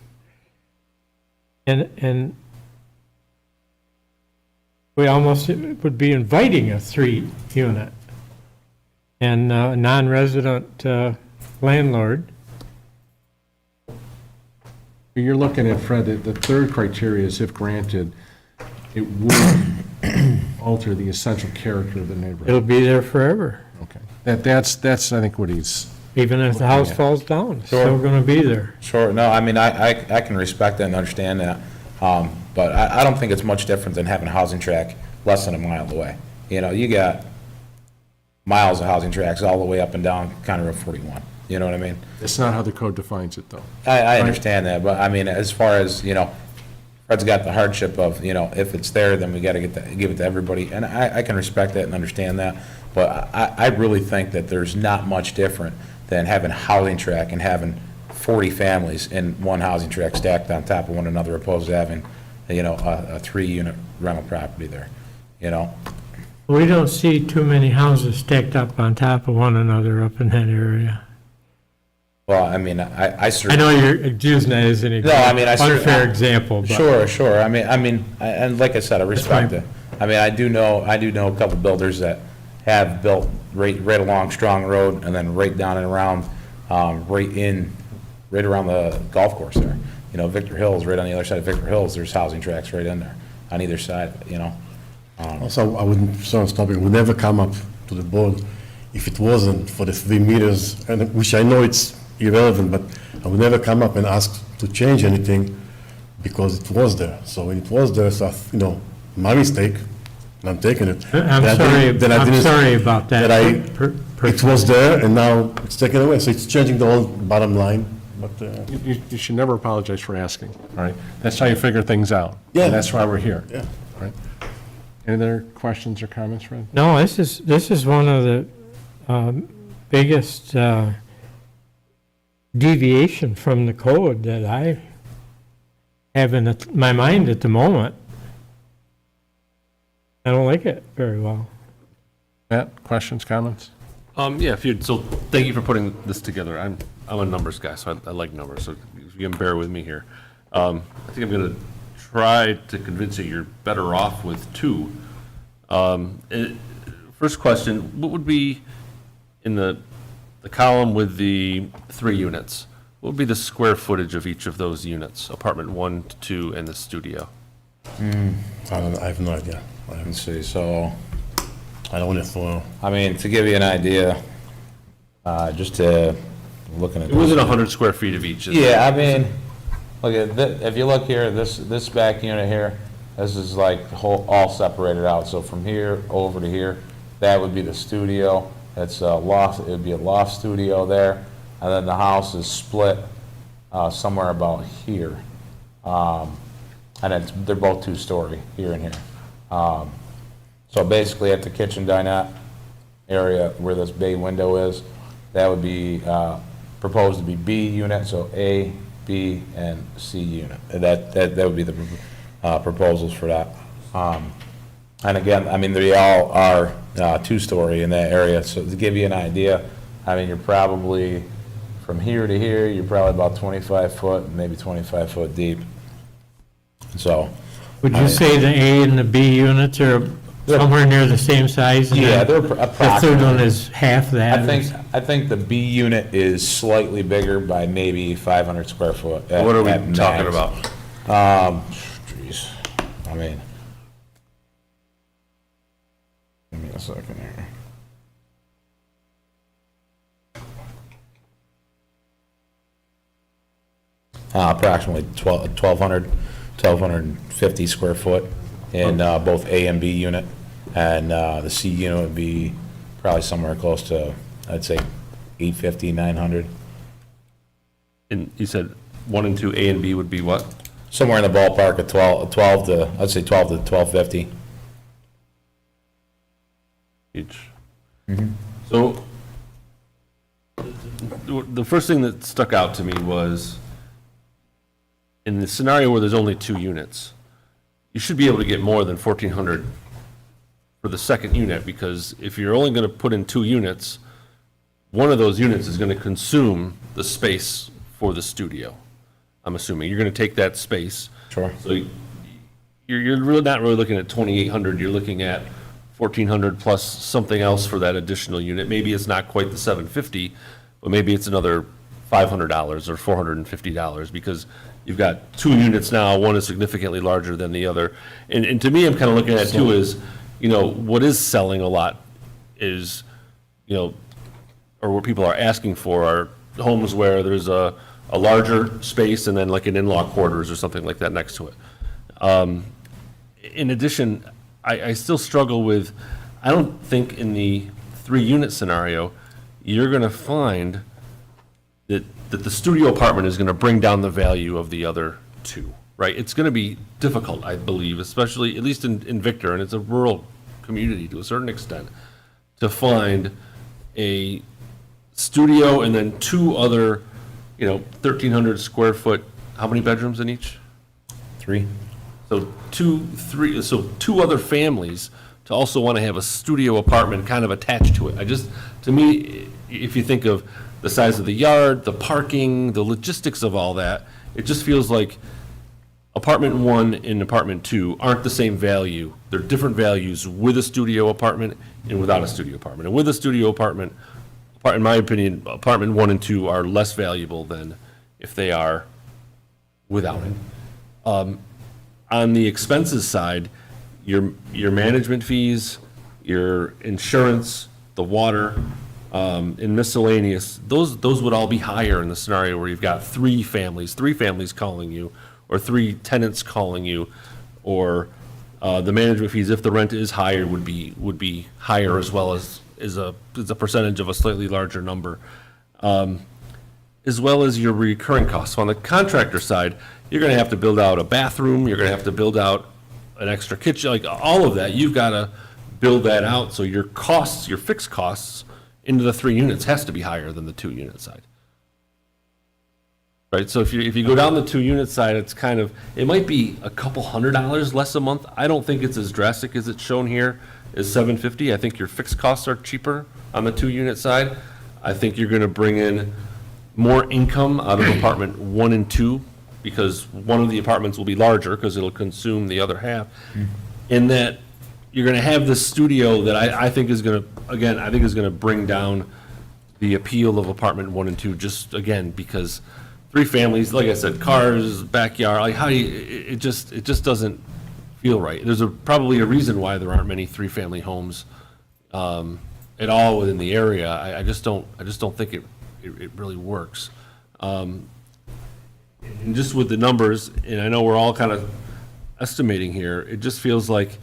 And we almost would be inviting a 3-unit. And a non-resident landlord.
You're looking at, Fred, the third criteria is if granted, it would alter the essential character of the neighborhood.
It'll be there forever.
Okay. That's I think what he's,
Even if the house falls down, it's still
Sure.
going to be there.
Sure, no, I mean, I can respect that and understand that, but I don't think it's much different than having a housing tract less than a mile away. You know, you got miles of housing tracts all the way up and down County Road 41, you know what I mean?
it's not how the code defines it, though.
I understand that, but I mean, as far as, you know, Fred's got the hardship of, you know, if it's there, then we gotta give it to everybody, and I can respect that and understand that, but I really think that there's not much different than having a housing tract and having 40 families in one housing tract stacked on top of one another, opposed to having, you know, a 3-unit rental property there, you know?
We don't see too many houses stacked up on top of one another up in that area.
Well, I mean, I
I
certainly.
know you're using that as an
No, I mean, I
unfair
certainly-
example, but.
Sure. And like I said, I respect
fine.
it. I mean, I do know a couple builders that have built right along Strong Road and then right down and around, right around the golf course there. You know, Victor Hills, right on the other side of Victor Hills, there's housing tracks right in there, on either side, you know.
Also, I wouldn't, sorry, stopping, would never come up to the board if it wasn't for the 3 meters, and which I know it's irrelevant, but I would never come up and ask to change anything because it was there. So when it was there, so, my mistake, and I'm taking it.
I'm
That I
sorry,
didn't- that I
I'm
didn't-
sorry about that.
that It was there, and now it's taken away, so it's changing the whole bottom line, but,
You should never apologize for asking, all right? That's how you figure things out.
Yeah.
And that's why we're here.
yeah.
Right? Any other questions or comments, Fred?
No, this is one of the biggest deviation from the code that I have in my mind at the moment. I don't like it very well.
Matt, questions, comments?
Yeah, so thank you for putting this together. I'm a numbers guy, so I like numbers, so if you can bear with me here. I think I'm gonna try to convince you you're better off with 2. First question, what would be in the column with the 3 units? What would be the square footage of each of those units? Apartment 1, 2, and the studio?
I have no idea.
Let's see, so,
I don't want to throw,
I mean, to give you an idea, just to, looking at.
It wasn't 100 square feet of each, is it?
Yeah, I mean, look at, if you look here, this back unit here, this is like all separated out. So from here over to here, that would be the studio. It's a loft, it would be a loft studio there. And then the house is split somewhere about here. And they're both 2-story, here and here. So basically at the kitchen dinette area where this bay window is, that would be proposed to be B unit, so A, B, and C unit. That would be the proposals for that. And again, I mean, they all are 2-story in that area, so to give you an idea, I mean, you're probably, from here to here, you're probably about 25 foot, maybe 25 foot deep. So,
Would you say the A and the B units are somewhere near the same size? and
yeah, they're
The third
approximately.
one is half that?
I think the B unit is slightly bigger by maybe 500 square foot.
What are we
at
talking
max.
about?
Jeez, I mean. Give me a second here. Approximately 1,250 square foot in both A and B unit. And the C unit would be probably somewhere close to, I'd say, 850, 900.
And you said 1 and 2, A and B would be what?
Somewhere in the ballpark of 12 to, I'd say 12 to 1250.
Each. So, the first thing that stuck out to me was, in the scenario where there's only 2 units, you should be able to get more than 1,400 for the second unit, because if you're only gonna put in 2 units, one of those units is gonna consume the space for the studio. I'm assuming, you're gonna take that space.
Sure.
So you're really not really looking at 2,800, you're looking at 1,400 plus something else for that additional unit. Maybe it's not quite the 750, but maybe it's another $500 or $450, because you've got 2 units now, one is significantly larger than the other. And to me, I'm kind of looking at it too is, what is selling a lot is, or what people are asking for are homes where there's a larger space and then like an in-law quarters or something like that next to it. In addition, I still struggle with, I don't think in the 3-unit scenario, you're gonna find that the studio apartment is gonna bring down the value of the other 2, right? It's gonna be difficult, I believe, especially, at least in Victor, and it's a rural community to a certain extent, to find a studio and then 2 other, 1,300 square foot, how many bedrooms in each?
3?
So 2 other families to also want to have a studio apartment kind of attached to it. To me, if you think of the size of the yard, the parking, the logistics of all that, it just feels like apartment 1 and apartment 2 aren't the same value. They're different values with a studio apartment and without a studio apartment. And with a studio apartment, in my opinion, apartment 1 and 2 are less valuable than if they are without it. On the expenses side, your management fees, your insurance, the water, and miscellaneous, those would all be higher in the scenario where you've got three families calling you, or 3 tenants calling you, or the management fees, if the rent is higher, would be higher as well as a percentage of a slightly larger number, as well as your recurring costs. So on the contractor side, you're going to have to build out a bathroom, you're going to have to build out an extra kitchen, like all of that, you've got to build that out, so your costs, your fixed costs into the 3 units has to be higher than the 2 unit side. Right, so if you go down the 2 unit side, it's kind of, it might be a couple $100 less a month. I don't think it's as drastic as it's shown here, is $750. I think your fixed costs are cheaper on the 2 unit side. I think you're gonna bring in more income out of apartment 1 and 2, because one of the apartments will be larger, because it'll consume the other half. In that, you're gonna have this studio that I think is gonna, again, I think is gonna bring down the appeal of apartment 1 and 2, just again, because 3 families, like I said, cars, backyard, like how it just doesn't feel right. There's probably a reason why there aren't many 3-family homes at all within the area. I just don't think it really works. And just with the numbers, and I know we're all kind of estimating here, it just feels like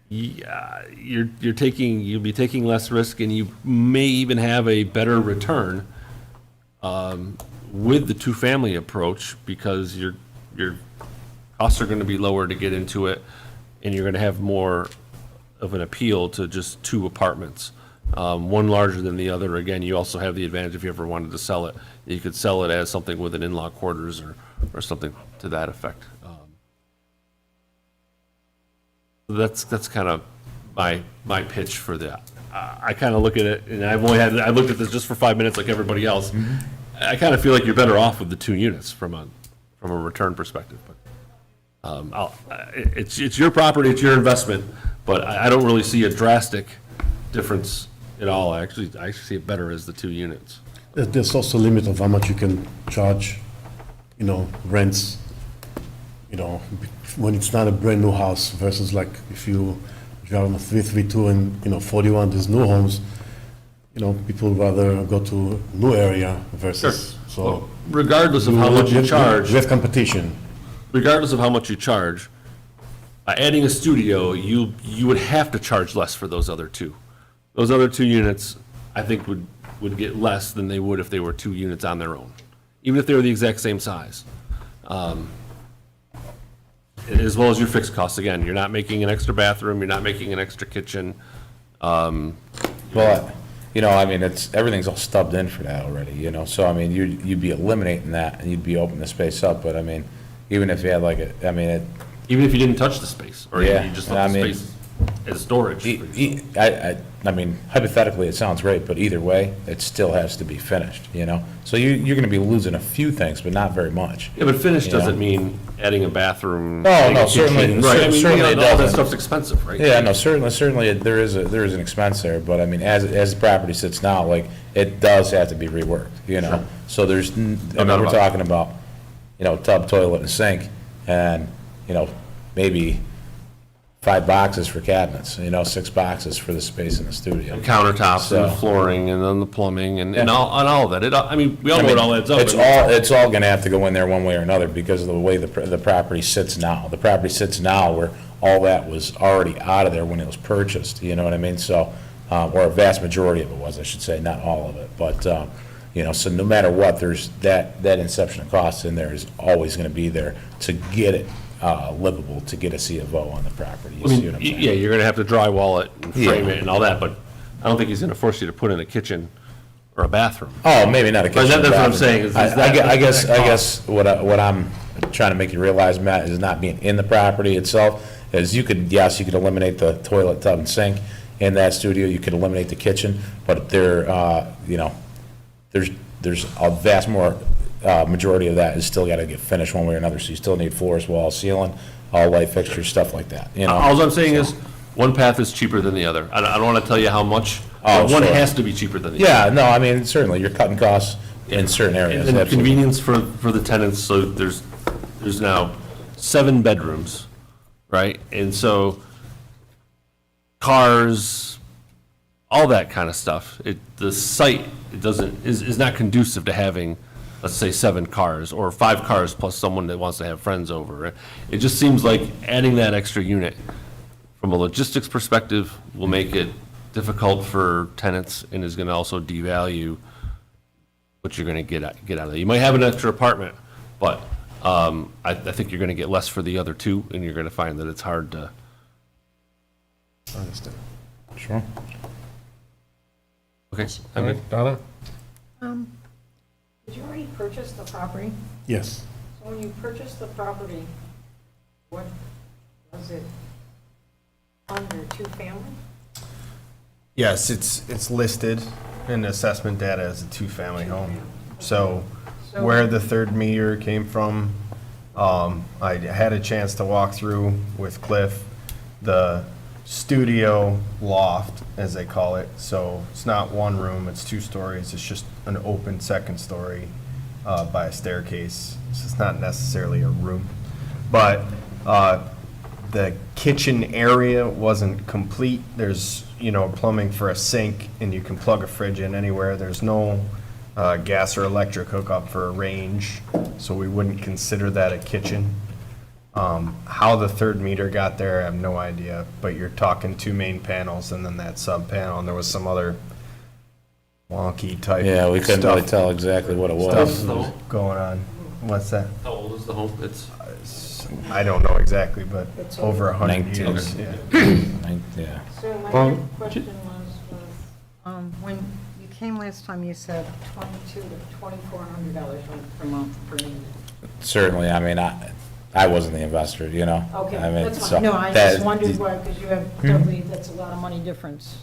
you'll be taking less risk, and you may even have a better return with the 2-family approach, because your costs are going to be lower to get into it, and you're going to have more of an appeal to just 2 apartments, one larger than the other. Again, you also have the advantage, if you ever wanted to sell it, you could sell it as something with an in-law quarters or something to that effect. That's kind of my pitch for that. I kind of look at it, and I looked at this just for 5 minutes like everybody else. I kind of feel like you're better off with the 2 units from a return perspective. But it's your property, it's your investment, but I don't really see a drastic difference at all. I actually see it better as the 2 units.
There's also a limit of how much you can charge, rents, when it's not a brand-new house versus like if you drive on a 332 and, 41, there's new homes, people rather go to new area versus, so.
Well, regardless of how much you charge,
We have competition.
regardless of how much you charge, by adding a studio, you would have to charge less for those other 2. Those other 2 units, I think, would get less than they would if they were 2 units on their own, even if they were the exact same size. As well as your fixed costs. Again, you're not making an extra bathroom, you're not making an extra kitchen.
But, everything's all stubbed in for that already, so, you'd be eliminating that, and you'd be opening the space up, but, even if you had
Even if you didn't touch the space, or
Yeah,
you just left the
I mean,
space as storage.
hypothetically, it sounds great, but either way, it still has to be finished, So you're gonna be losing a few things, but not very much.
Yeah, but finished
You know?
doesn't mean adding a bathroom.
No,
adding
no,
a kitchen.
certainly-
Right, I mean,
certainly it
all that
doesn't.
stuff's expensive, right?
Yeah, no, certainly, there is an expense there, but as the property sits now, like, it does have to be reworked,
Sure.
So there's,
doubt
we're
about it.
talking about, tub, toilet, and sink, and, maybe 5 boxes for cabinets, 6 boxes for the space in the studio.
Countertops
So-
and flooring and then the plumbing and all of that. We all know it all adds up.
It's all gonna have to go in there one way or another because of the way the property sits now. The property sits now where all that was already out of there when it was purchased, you know what I mean? So, or a vast majority of it was, I should say, not all of it. But, so no matter what, there's that inception of costs in there is always gonna be there to get it livable, to get a C of O on the property. You see what I'm saying?
Yeah, you're gonna have to drywall it and frame
Yeah.
it and all that, but I don't think he's gonna force you to put in a kitchen or a bathroom.
Oh, maybe not a kitchen.
That's what I'm
bathroom.
saying, is that-
I
that's
guess
cost.
what I'm trying to make you realize, Matt, is not being in the property itself, is you could eliminate the toilet, tub, and sink in that studio, you could eliminate the kitchen, but they're, there's a vast majority of that is still got to get finished one way or another, so you still need floors, walls, ceiling, all light fixtures, stuff like that, you know?
All I'm saying is, one path is cheaper than the other. I don't want to tell you how much,
Oh,
but one
sure.
has to be cheaper than the other.
Yeah, no, I mean, certainly, you're cutting costs in certain areas,
And
absolutely.
convenience for the tenants, so there's now 7 bedrooms, right? And so cars, all that kind of stuff, the site is not conducive to having, let's say, 7 cars or 5 cars plus someone that wants to have friends over. It just seems like adding that extra unit from a logistics perspective will make it difficult for tenants and is going to also devalue what you're going to get out of it. You might have an extra apartment, but I think you're going to get less for the other 2, and you're going to find that it's hard to.
Understand.
Sure.
Okay,
All
I'm good.
right, Donna?
Did you already purchase the property?
Yes.
So when you purchased the property, what was it under 2-family?
Yes, it's listed in assessment data as a 2-family home. So where the third meter came from, I had a chance to walk through with Cliff the studio loft, as they call it. So it's not one room, it's 2 stories. It's just an open second story by a staircase. So it's not necessarily a room. But the kitchen area wasn't complete. There's, plumbing for a sink, and you can plug a fridge in anywhere. There's no gas or electric hookup for a range, so we wouldn't consider that a kitchen. How the third meter got there, I have no idea, but you're talking 2 main panels and then that sub panel, and there was some other wonky type
Yeah, we couldn't really
stuff
tell exactly what it was.
stuff going on. What's that?
How old is the home? It's
I don't know exactly, but
It's
over 100
19.
years. Yeah.
Yeah.
So my
Well,
other question was, when you came last time, you said $2,200 to $2,400 per month per unit.
Certainly, I mean, I wasn't the investor, you know?
Okay,
I mean,
that's
so
fine. No, I
that-
just wondered why, because you have, totally, that's a lot of money difference.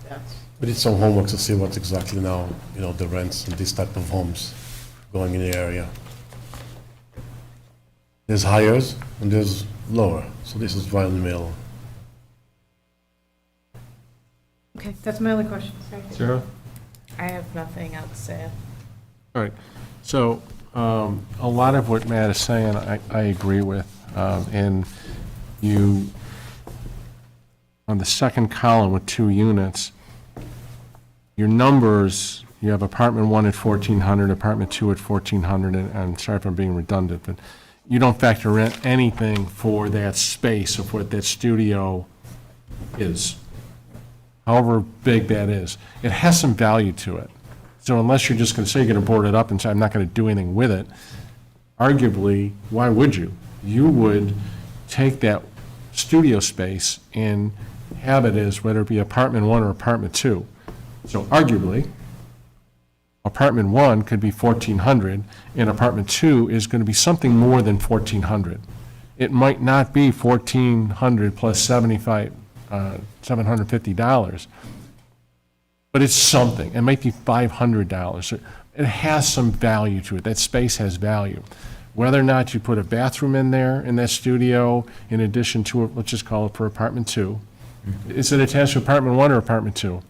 That's,
We did some homework to see what exactly now, the rents in these type of homes going in the area. There's higher and there's lower, so this is right in the middle.
okay, that's my only question. Thank you.
Sarah?
I have nothing else to add.
All right, so a lot of what Matt is saying, I agree with. And you, on the second column with 2 units, your numbers, you have apartment 1 at 1,400, apartment 2 at 1,400, and I'm sorry if I'm being redundant, but you don't factor in anything for that space of what that studio is, however big that is. It has some value to it. So unless you're just going to say you're going to board it up and say, I'm not going to do anything with it, arguably, why would you? You would take that studio space and have it as whether it be apartment 1 or apartment 2. So arguably, apartment 1 could be 1,400, and apartment 2 is going to be something more than 1,400. It might not be 1,400 plus $750, but it's something. It might be $500. It has some value to it. That space has value. Whether or not you put a bathroom in there, in that studio, in addition to, let's just call it for apartment 2. Is it attached to apartment 1 or apartment 2?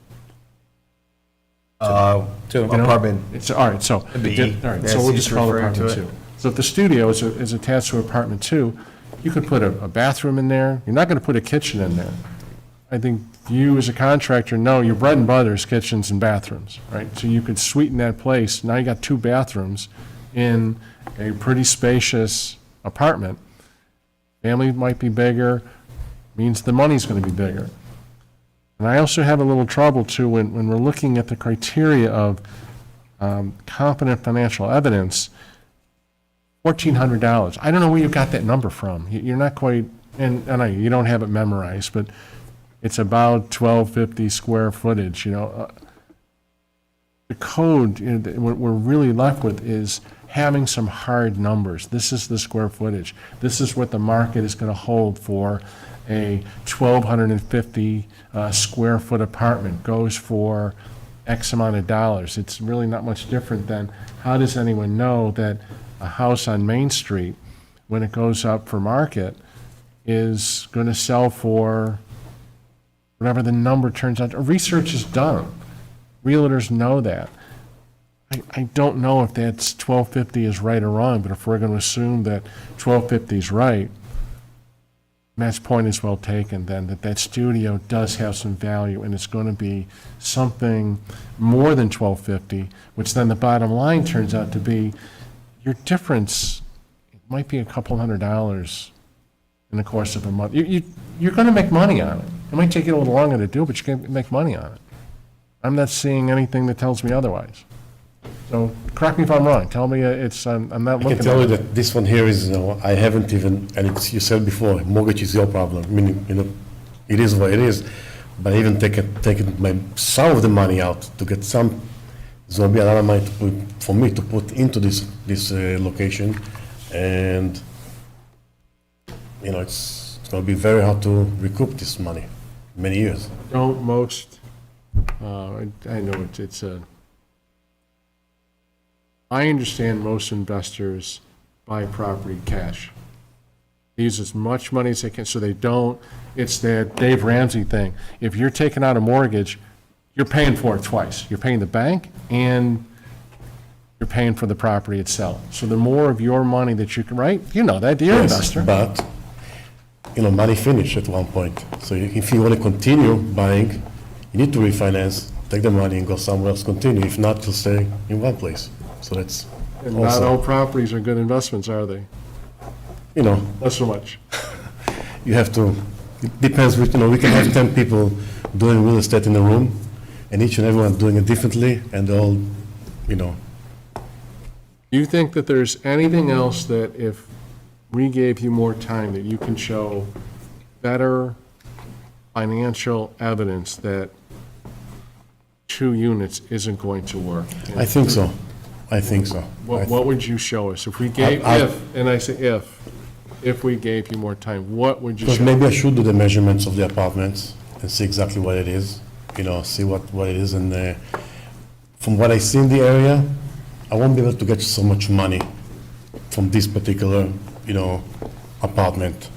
Two.
Apartment
It's, all right, so,
B,
all right,
as
so we'll
he's
just call it
referring to
apartment
it.
2. So if the studio is attached to apartment 2, you could put a bathroom in there. You're not going to put a kitchen in there. I think you, as a contractor, know your bread and butter is kitchens and bathrooms, right? So you could sweeten that place. Now you got 2 bathrooms in a pretty spacious apartment. Family might be bigger, means the money's going to be bigger. And I also have a little trouble, too, when we're looking at the criteria of competent financial evidence, $1,400. I don't know where you got that number from. You're not quite, and I know you don't have it memorized, but it's about 1,250 square footage, The code, what we're really left with is having some hard numbers. This is the square footage. This is what the market is going to hold for a 1,250 square foot apartment. Goes for X amount of dollars. It's really not much different than, how does anyone know that a house on Main Street, when it goes up for market, is going to sell for whatever the number turns out? Research is done. Realtors know that. I don't know if that's 1250 is right or wrong, but if we're going to assume that 1250 is right, Matt's point is well taken, then, that studio does have some value, and it's going to be something more than 1250, which then the bottom line turns out to be, your difference, it might be a couple $100 in the course of a month. You're going to make money on it. It might take you a little longer to do, but you can make money on it. I'm not seeing anything that tells me otherwise. So correct me if I'm wrong. Tell me I'm not
I
looking
can tell you
at it.
that this one here is, I haven't even, and it's, you said before, mortgage is your problem, meaning, it is what it is, but I even taken some of the money out to get some, there's gonna be a lot of money for me to put into this location, and, it's gonna be very hard to recoup this money, many years.
Don't most, I know it's a, I understand most investors buy property cash. They use as much money as they can, so they don't, it's that Dave Ramsey thing. If you're taking out a mortgage, you're paying for it twice. You're paying the bank and you're paying for the property itself. So the more of your money that you can, right? You know that, you're an
Yes,
investor.
but, money finished at one point. So if you want to continue buying, you need to refinance, take the money and go somewhere else, continue. If not, you'll stay in one place. So that's
And not
also,
all properties are good investments, are they? Not so much.
you have to, it depends, we can have 10 people doing real estate in a room, and each and everyone doing it differently, and they all,
Do you think that there's anything else that if we gave you more time, that you can show better financial evidence that 2 units isn't going to work?
I think so. I think so.
What would you show us? If we gave, and I say if we gave you more time, what would you
Because
show?
maybe I should do the measurements of the apartments and see exactly what it is, see what it is, and from what I see in the area, I won't be able to get so much money from this particular, apartment.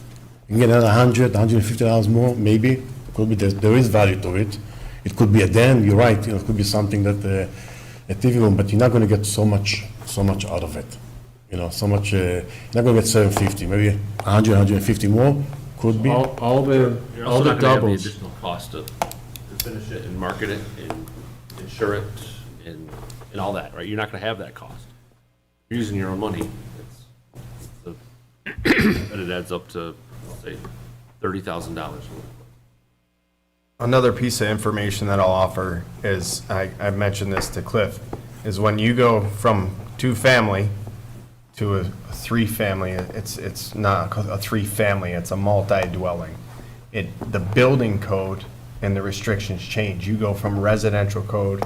You can get another $100, $150 more, maybe. Could be, there is value to it. It could be a den, you're right, it could be something that, a TV room, but you're not gonna get so much out of it. So much, you're not gonna get 750, maybe 100, 150 more, could be.
All the
You're
all
also
the
not gonna have the
doubles.
additional cost to finish it and market it and insure it and all that, right? You're not gonna have that cost. You're using your own money. And it adds up to, say, $30,000.
Another piece of information that I'll offer is, I've mentioned this to Cliff, is when you go from 2-family to a 3-family, it's not a 3-family, it's a multi-dwelling. The building code and the restrictions change. You go from residential code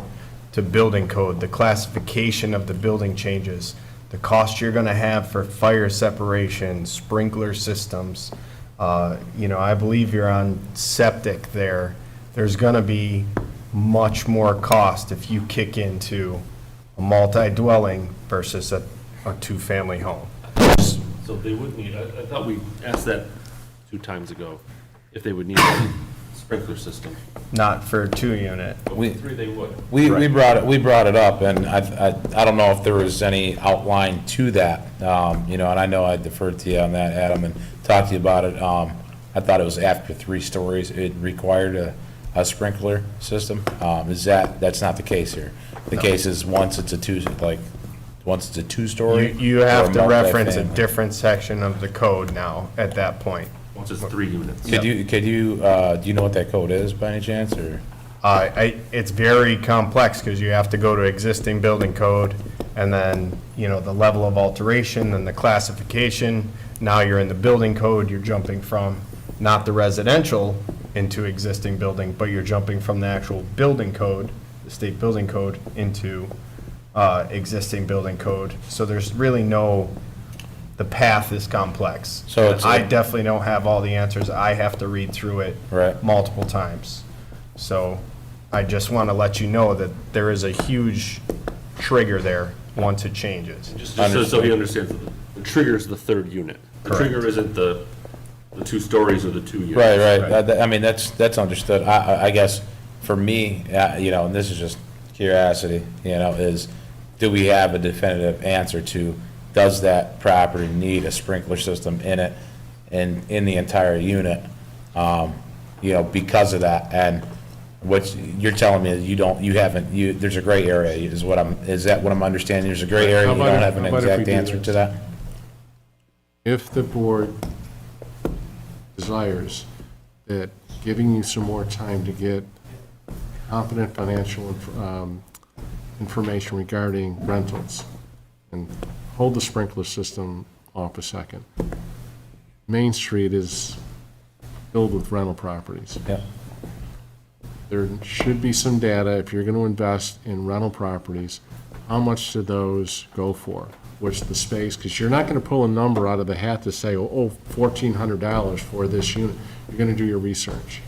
to building code. The classification of the building changes. The cost you're gonna have for fire separation, sprinkler systems. I believe you're on septic there. There's gonna be much more cost if you kick into a multi-dwelling versus a 2-family home.
So they would need, I thought we asked that 2 times ago, if they would need a sprinkler system.
Not for a 2-unit.
But with 3, they would.
We brought it up, and I don't know if there was any outline to that, and I know I deferred to you on that, Adam, and talked to you about it. I thought it was after 3 stories, it required a sprinkler system. That's not the case here. The case is once it's a 2-story.
You have
or
to reference a
multifamily.
different section of the code now at that point.
Once it's 3 units.
Could you, do you know what that code is by any chance, or?
It's very complex because you have to go to existing building code and then, the level of alteration and the classification. Now you're in the building code, you're jumping from not the residential into existing building, but you're jumping from the actual building code, the state building code, into existing building code. So there's really the path is complex.
So it's
I
a-
definitely don't have all the answers. I have to read through it
Right.
multiple times. So I just want to let you know that there is a huge trigger there once it changes.
Just so he understands, the trigger is the third unit. The trigger isn't the 2 stories or the 2 units.
Right. I mean, that's understood. I guess for me, you know, and this is just curiosity, you know, is do we have a definitive answer to, does that property need a sprinkler system in it and in the entire unit? You know, because of that, and what you're telling me is there's a gray area, is that what I'm understanding? There's a gray area,
How
you
about
don't
if-
have an
how about if we
exact
do
answer
this?
to that?
If the board desires that giving you some more time to get competent financial information regarding rentals, and hold the sprinkler system off a second. Main Street is filled with rental properties.
Yeah.
There should be some data, if you're going to invest in rental properties, how much do those go for? What's the space? Because you're not going to pull a number out of the hat to say, oh, $1,400 for this unit. You're going to do your research.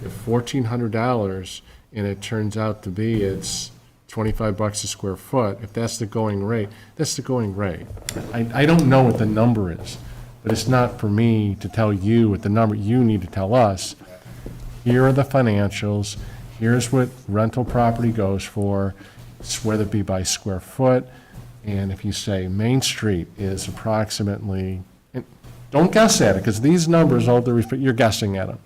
If $1,400 and it turns out to be it's $25 a square foot, if that's the going rate, that's the going rate. I don't know what the number is, but it's not for me to tell you what the number, you need to tell us. Here are the financials, here's what rental property goes for, whether it be by square foot, and if you say Main Street is approximately, and don't guess at it, because these numbers, all due respect, you're guessing at them.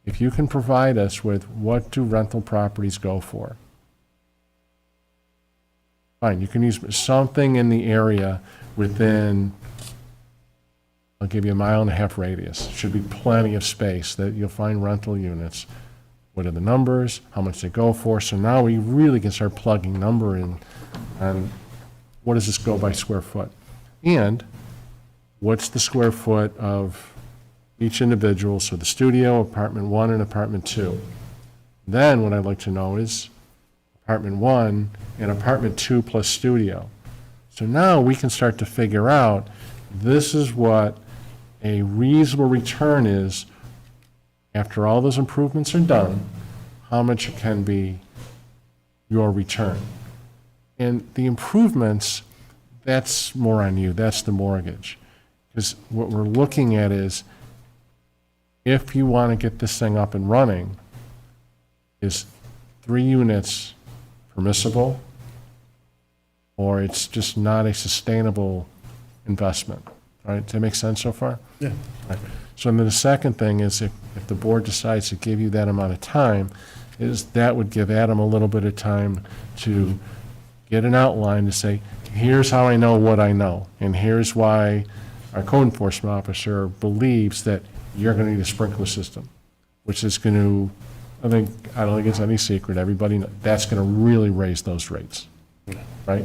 If you can provide us with what do rental properties go for? Fine, you can use something in the area within, I'll give you a 1.5 mile radius. Should be plenty of space that you'll find rental units. What are the numbers? How much they go for? So now we really can start plugging number in on what does this go by square foot? And what's the square foot of each individual? So the studio, apartment 1 and apartment 2. Then what I'd like to know is apartment 1 and apartment 2 plus studio. So now we can start to figure out, this is what a reasonable return is after all those improvements are done, how much it can be your return. And the improvements, that's more on you, that's the mortgage. Because what we're looking at is, if you want to get this thing up and running, is 3 units permissible, or it's just not a sustainable investment? All right, does that make sense so far?
Yeah.
So then the second thing is, if the board decides to give you that amount of time, is that would give Adam a little bit of time to get an outline to say, here's how I know what I know, and here's why our code enforcement officer believes that you're going to need a sprinkler system, which is going to, I don't think it's any secret, everybody, that's going to really raise those rates, right?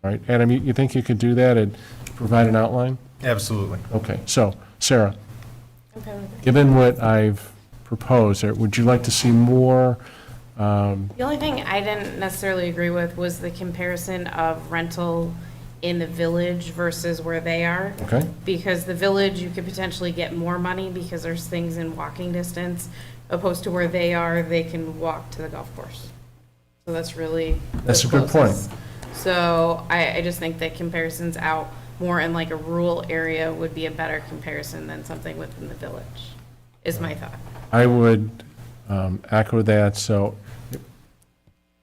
All right, Adam, you think you could do that and provide an outline?
Absolutely.
Okay, so, Sarah,
Okay with it.
given what I've proposed, would you like to see more?
The only thing I didn't necessarily agree with was the comparison of rental in the village versus where they are.
Okay.
Because the village, you could potentially get more money because there's things in walking distance, opposed to where they are, they can walk to the golf course. So that's really.
That's
the
a good point.
closest. So I just think that comparisons out more in like a rural area would be a better comparison than something within the village, is my thought.
I would echo that, so if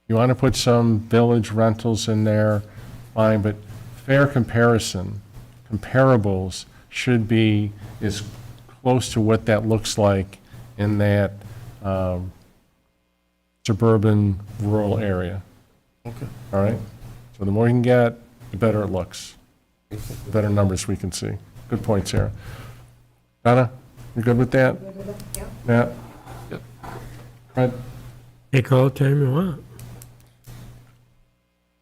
you want to put some village rentals in there, fine, but fair comparison, comparables should be as close to what that looks like in that suburban, rural area.
Okay.
All right? So the more you can get, the better it looks, the better numbers we can see. Good point, Sarah. Donna, you good with that? Matt? Fred?
Take all the time you want.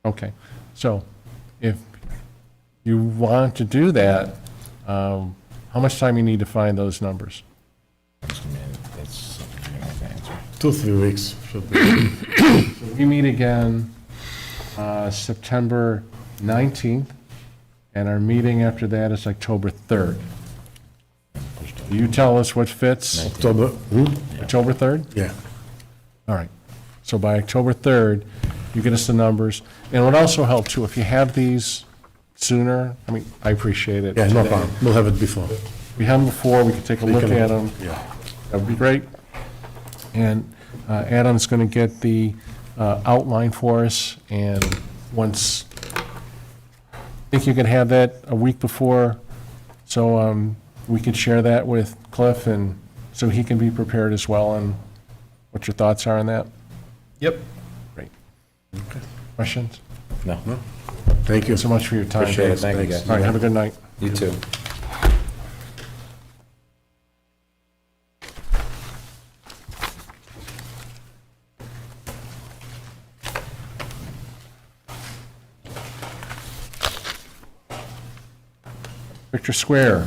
Okay, so if you want to do that, how much time you need to find those numbers?
It's something you're gonna have to answer.
2-3 weeks should be.
We meet again September 19th, and our meeting after that is October 3rd. You tell us what fits,
October,
October 3rd?
yeah.
All right. So by October 3rd, you get us the numbers. And it would also help too, if you have these sooner, I mean, I appreciate it.
Yeah, no
today.
problem. We'll have it before.
We have them before, we can take a look
can-
at them.
Yeah.
That would be great. And Adam's going to get the outline for us, and once, I think you can have that a week before, so we can share that with Cliff, and so he can be prepared as well, and what your thoughts are on that.
Yep.
Great. Questions?
No,
Thank you.
Thank you so much for your time.
appreciate it, thank you, guys.
All right, have a good night.
You too.
Victor Square.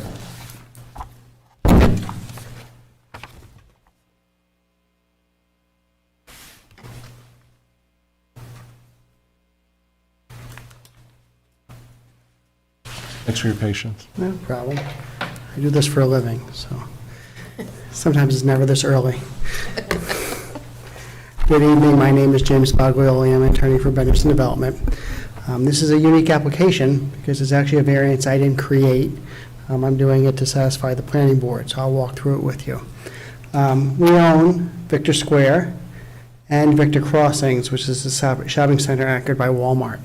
Thanks for your patience.
No problem. I do this for a living, so sometimes it's never this early. Good evening, my name is James Baglioli, I'm an attorney for Benderson Development. This is a unique application because it's actually a variance I didn't create. I'm doing it to satisfy the planning board, so I'll walk through it with you. We own Victor Square and Victor Crossings, which is a shopping center anchored by Walmart.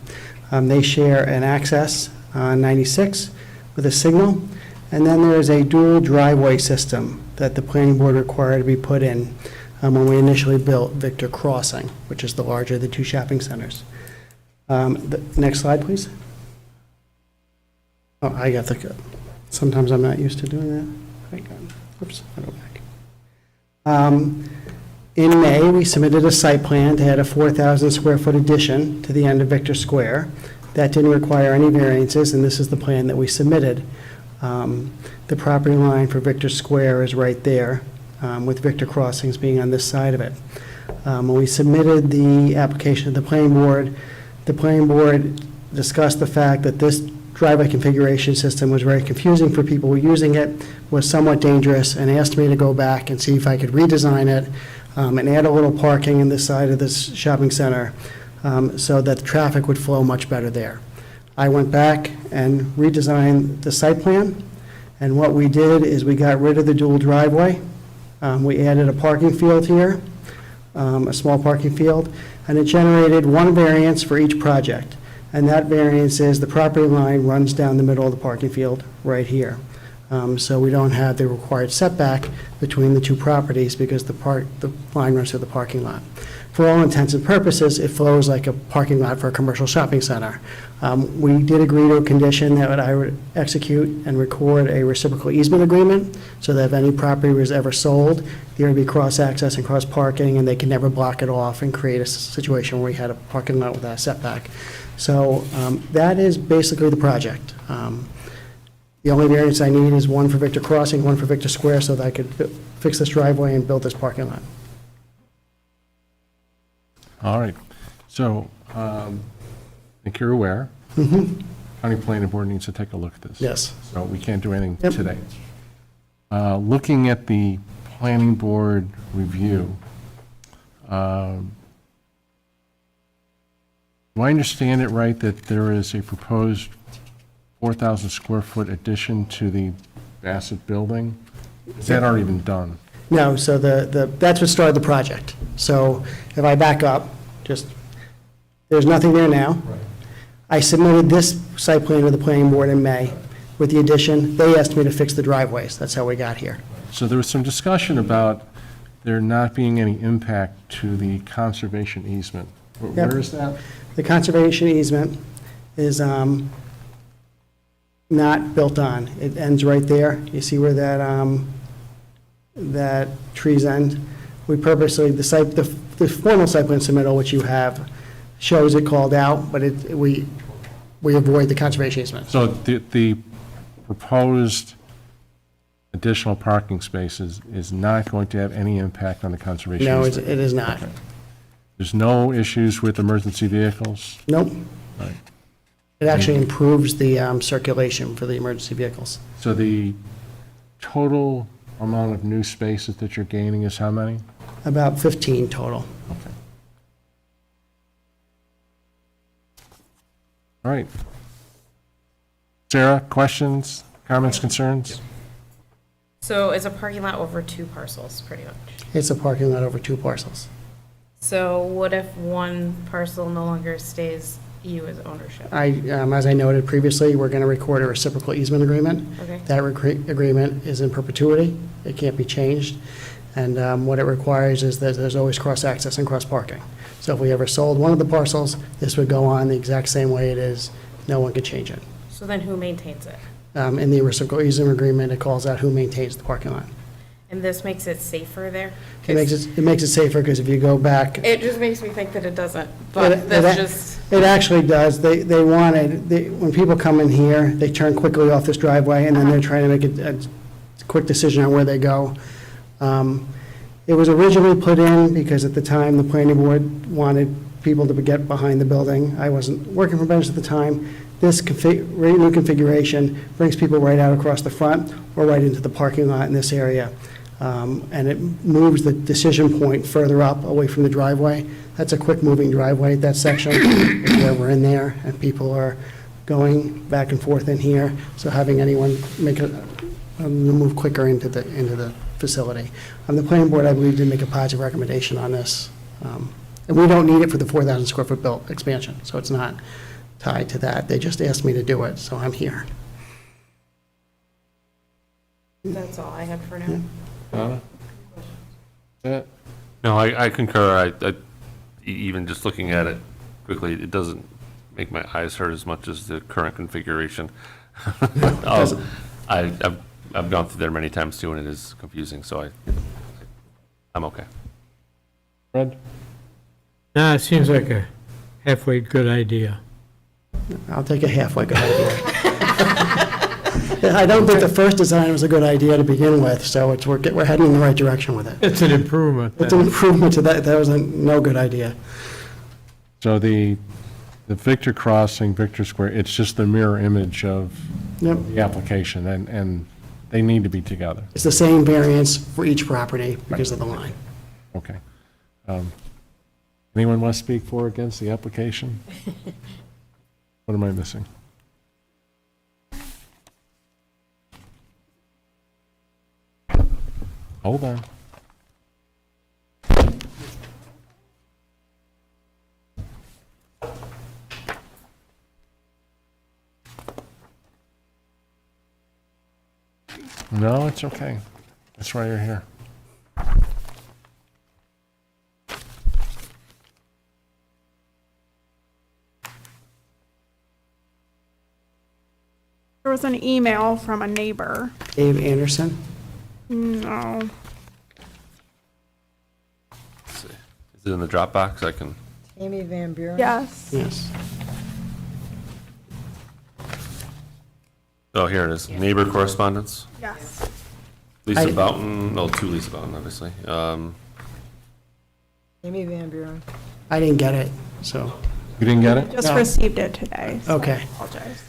They share an access on 96 with a signal, and then there is a dual driveway system that the planning board required to be put in when we initially built Victor Crossing, which is the larger of the two shopping centers. The next slide, please. Oh, I got the, sometimes I'm not used to doing that. Hang on. Oops, I'll go back. In May, we submitted a site plan to add a 4,000 square foot addition to the end of Victor Square. That didn't require any variances, and this is the plan that we submitted. The property line for Victor Square is right there, with Victor Crossings being on this side of it. When we submitted the application to the planning board discussed the fact that this driveway configuration system was very confusing for people who were using it, was somewhat dangerous, and asked me to go back and see if I could redesign it and add a little parking in this side of this shopping center so that the traffic would flow much better there. I went back and redesigned the site plan, and what we did is we got rid of the dual driveway. We added a parking field here, a small parking field, and it generated one variance for each project. And that variance is the property line runs down the middle of the parking field right here. So we don't have the required setback between the two properties because the line runs through the parking lot. For all intents and purposes, it flows like a parking lot for a commercial shopping center. We did agree to a condition that I would execute and record a reciprocal easement agreement so that if any property was ever sold, there would be cross-access and cross-parking, and they could never block it off and create a situation where we had a parking lot without a setback. So that is basically the project. The only variance I need is one for Victor Crossing, one for Victor Square, so that I could fix this driveway and build this parking lot.
All right. So, I think you're aware. County Planning Board needs to take a look at this.
Yes.
So we can't do anything
Yep.
today. Looking at the Planning Board review, do I understand it right that there is a proposed 4,000 square foot addition to the Bassett building? Is that already been done?
No, so that's what started the project. So if I back up, there's nothing there now. I submitted this site plan to the planning board in May with the addition. They asked me to fix the driveways. That's how we got here.
So there was some discussion about there not being any impact to the conservation easement.
Yep.
Where is that?
The conservation easement is not built on. It ends right there. You see where that trees end? We purposely, the formal site plan submittal, which you have, shows it called out, but we avoid the conservation easement.
So the proposed additional parking spaces is not going to have any impact on the conservation
No,
easement?
it is not.
There's no issues with emergency vehicles?
Nope.
Right.
It actually improves the circulation for the emergency vehicles.
So the total amount of new spaces that you're gaining is how many?
About 15 total.
All right. Sarah, questions, comments, concerns?
So it's a parking lot over 2 parcels, pretty much.
It's a parking lot over 2 parcels.
So what if one parcel no longer stays you as ownership?
As I noted previously, we're going to record a reciprocal easement agreement.
Okay.
That agreement is in perpetuity. It can't be changed. And what it requires is that there's always cross-access and cross-parking. So if we ever sold one of the parcels, this would go on the exact same way it is. No one could change it.
So then who maintains it?
In the reciprocal easement agreement, it calls out who maintains the parking lot.
And this makes it safer there?
It makes it safer because if you go back,
It just makes me think that it doesn't,
It-
but
it-
that's just,
it actually does. They when people come in here, they turn quickly off this driveway, and then they're trying to make a quick decision on where they go. It was originally put in because at the time, the planning board wanted people to get behind the building. I wasn't working for Bench at the time. This new configuration brings people right out across the front or right into the parking lot in this area. And it moves the decision point further up, away from the driveway. That's a quick-moving driveway, that section, is where we're in there, and people are going back and forth in here, so having anyone make move quicker into the facility. The planning board, I believe, did make a positive recommendation on this. And we don't need it for the 4,000 square foot built expansion, so it's not tied to that. They just asked me to do it, so I'm here.
that's all I had for now.
Donna? That?
No, I concur. Even just looking at it quickly, it doesn't make my eyes hurt as much as the current configuration. I've gone through there many times too, and it is confusing, so I'm okay.
Fred?
Nah, it seems like a halfway good idea.
I'll take a halfway good idea. I don't think the first design was a good idea to begin with, so we're heading in the right direction with it.
It's an improvement.
It's an improvement to that. That was no good idea.
So the Victor Crossing, Victor Square, it's just the mirror image of
Yep.
the application, and they need to be together.
It's the same variance for each property because of the line.
Okay. Anyone want to speak for or against the application? What am I missing? Hold on. No, it's okay. That's why you're here.
There was an email from a neighbor.
Dave Anderson?
No.
Let's see. Is it in the Dropbox? I can.
Amy Van Buren?
Yes.
Yes.
Oh, here it is. Neighbor correspondence.
Yes.
Lisa
I-
Boughton. No, two Lisa Boughton, obviously.
Amy Van Buren.
I didn't get it, so.
You didn't get it?
Just
No.
received it today. So
Okay.
I apologize.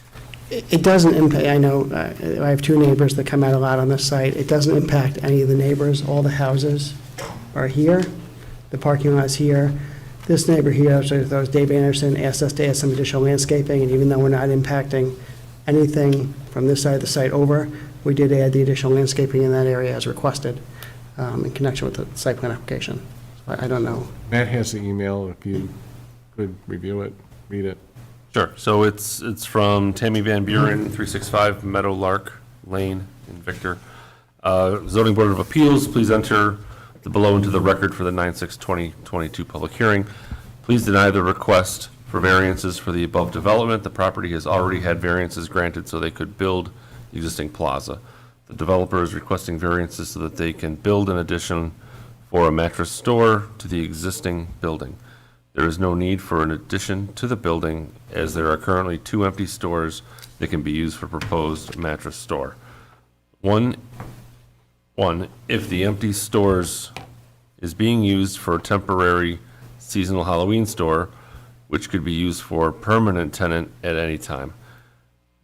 It doesn't impact, I know, I have 2 neighbors that come out a lot on this site. It doesn't impact any of the neighbors. All the houses are here. The parking lot is here. This neighbor here, so that was Dave Anderson, asked us to add some additional landscaping, and even though we're not impacting anything from this side of the site over, we did add the additional landscaping in that area as requested in connection with the site plan application. So I don't know.
Matt has the email, if you could review it, read it.
Sure. So it's from Tammy Van Buren, 365 Meadowlark Lane in Victor. Zoning Board of Appeals, please enter the below into the record for the 9/6/2022 public hearing. Please deny the request for variances for the above development. The property has already had variances granted so they could build the existing plaza. The developer is requesting variances so that they can build an addition for a mattress store to the existing building. There is no need for an addition to the building as there are currently 2 empty stores that can be used for proposed mattress store. One, if the empty stores is being used for a temporary seasonal Halloween store, which could be used for permanent tenant at any time.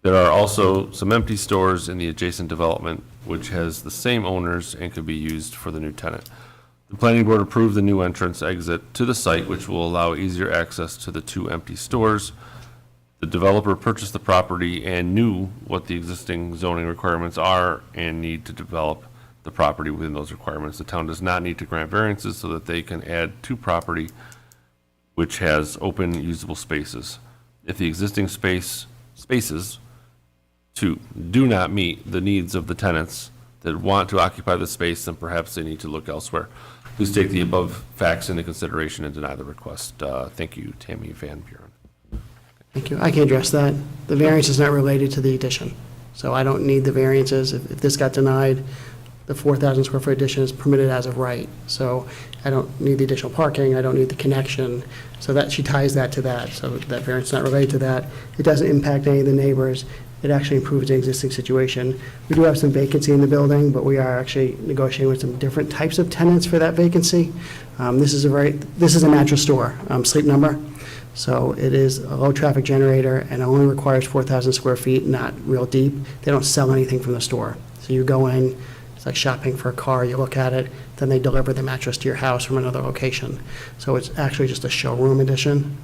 There are also some empty stores in the adjacent development which has the same owners and could be used for the new tenant. The planning board approved the new entrance exit to the site, which will allow easier access to the 2 empty stores. The developer purchased the property and knew what the existing zoning requirements are and need to develop the property within those requirements. The town does not need to grant variances so that they can add to property which has open usable spaces. If the existing spaces do not meet the needs of the tenants that want to occupy the space, then perhaps they need to look elsewhere. Please take the above facts into consideration and deny the request. Thank you, Tammy Van Buren.
Thank you. I can address that. The variance is not related to the addition, so I don't need the variances. If this got denied, the 4,000 square foot addition is permitted as of right. So I don't need the additional parking, I don't need the connection. So that, she ties that to that, so that variance is not related to that. It doesn't impact any of the neighbors. It actually improves the existing situation. We do have some vacancy in the building, but we are actually negotiating with some different types of tenants for that vacancy. This is a mattress store, Sleep Number. So it is a low-traffic generator and only requires 4,000 square feet, not real deep. They don't sell anything from the store. So you go in, it's like shopping for a car, you look at it, then they deliver the mattress to your house from another location. So it's actually just a showroom edition.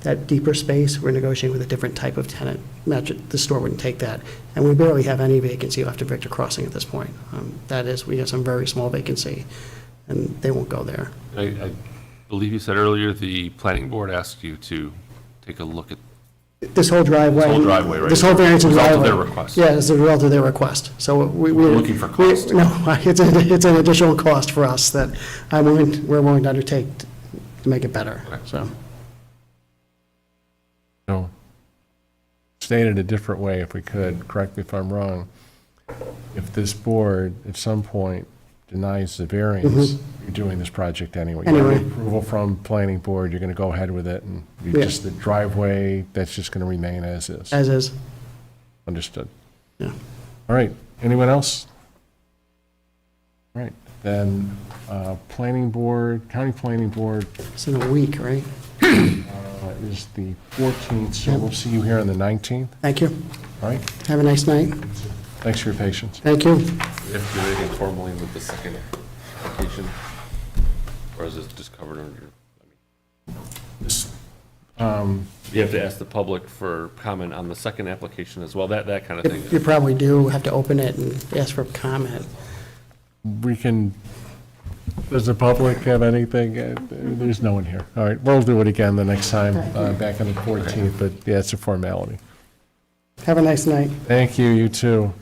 That deeper space, we're negotiating with a different type of tenant. The store wouldn't take that. And we barely have any vacancy left at Victor Crossing at this point. That is, we have some very small vacancy, and they won't go there.
I believe you said earlier the planning board asked you to take a look at
This whole driveway.
This whole driveway, right?
This whole variance of
Result of
driveway.
their request.
Yeah, it's a result of their request. So we're
looking for cost.
No, it's an additional cost for us that we're willing to undertake to make it better, so.
So, stated a different way, if we could, correct me if I'm wrong, if this board at some point denies the variance, you're doing this project anyway. You have
Anyway.
approval from planning board, you're gonna go ahead with it, and you
Yeah.
just, the driveway, that's just gonna remain as is.
As is.
Understood.
Yeah.
All right, anyone else? All right, then, planning board, county planning board
It's in a week, right?
is the 14th, so we'll see you here on the 19th,
Thank you.
all right?
Have a nice night.
Thanks for your patience.
Thank you.
We have to do anything formally with the second application? Or is this just covered under?
This,
You have to ask the public for comment on the second application as well, that kind of thing.
You probably do have to open it and ask for comment.
we can, does the public have anything? There's no one here. All right, we'll do it again the next time, back on the 14th, but yeah, it's a formality.
Have a nice night.
Thank you, you too.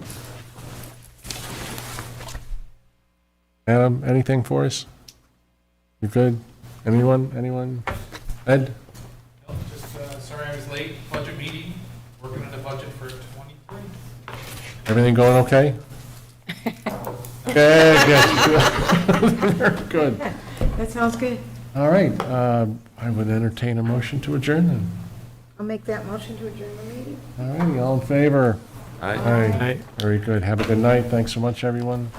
Adam, anything for us? You good? Anyone? Ed?
Just, sorry I was late, budget meeting, working on the budget for 23.
Everything going okay? Good. Very good.
That sounds good.
All right, I would entertain a motion to adjourn then.
I'll make that motion to adjourn the meeting.
All righty, all in favor?
Aye.
Aye. Very good. Have a good night. Thanks so much, everyone.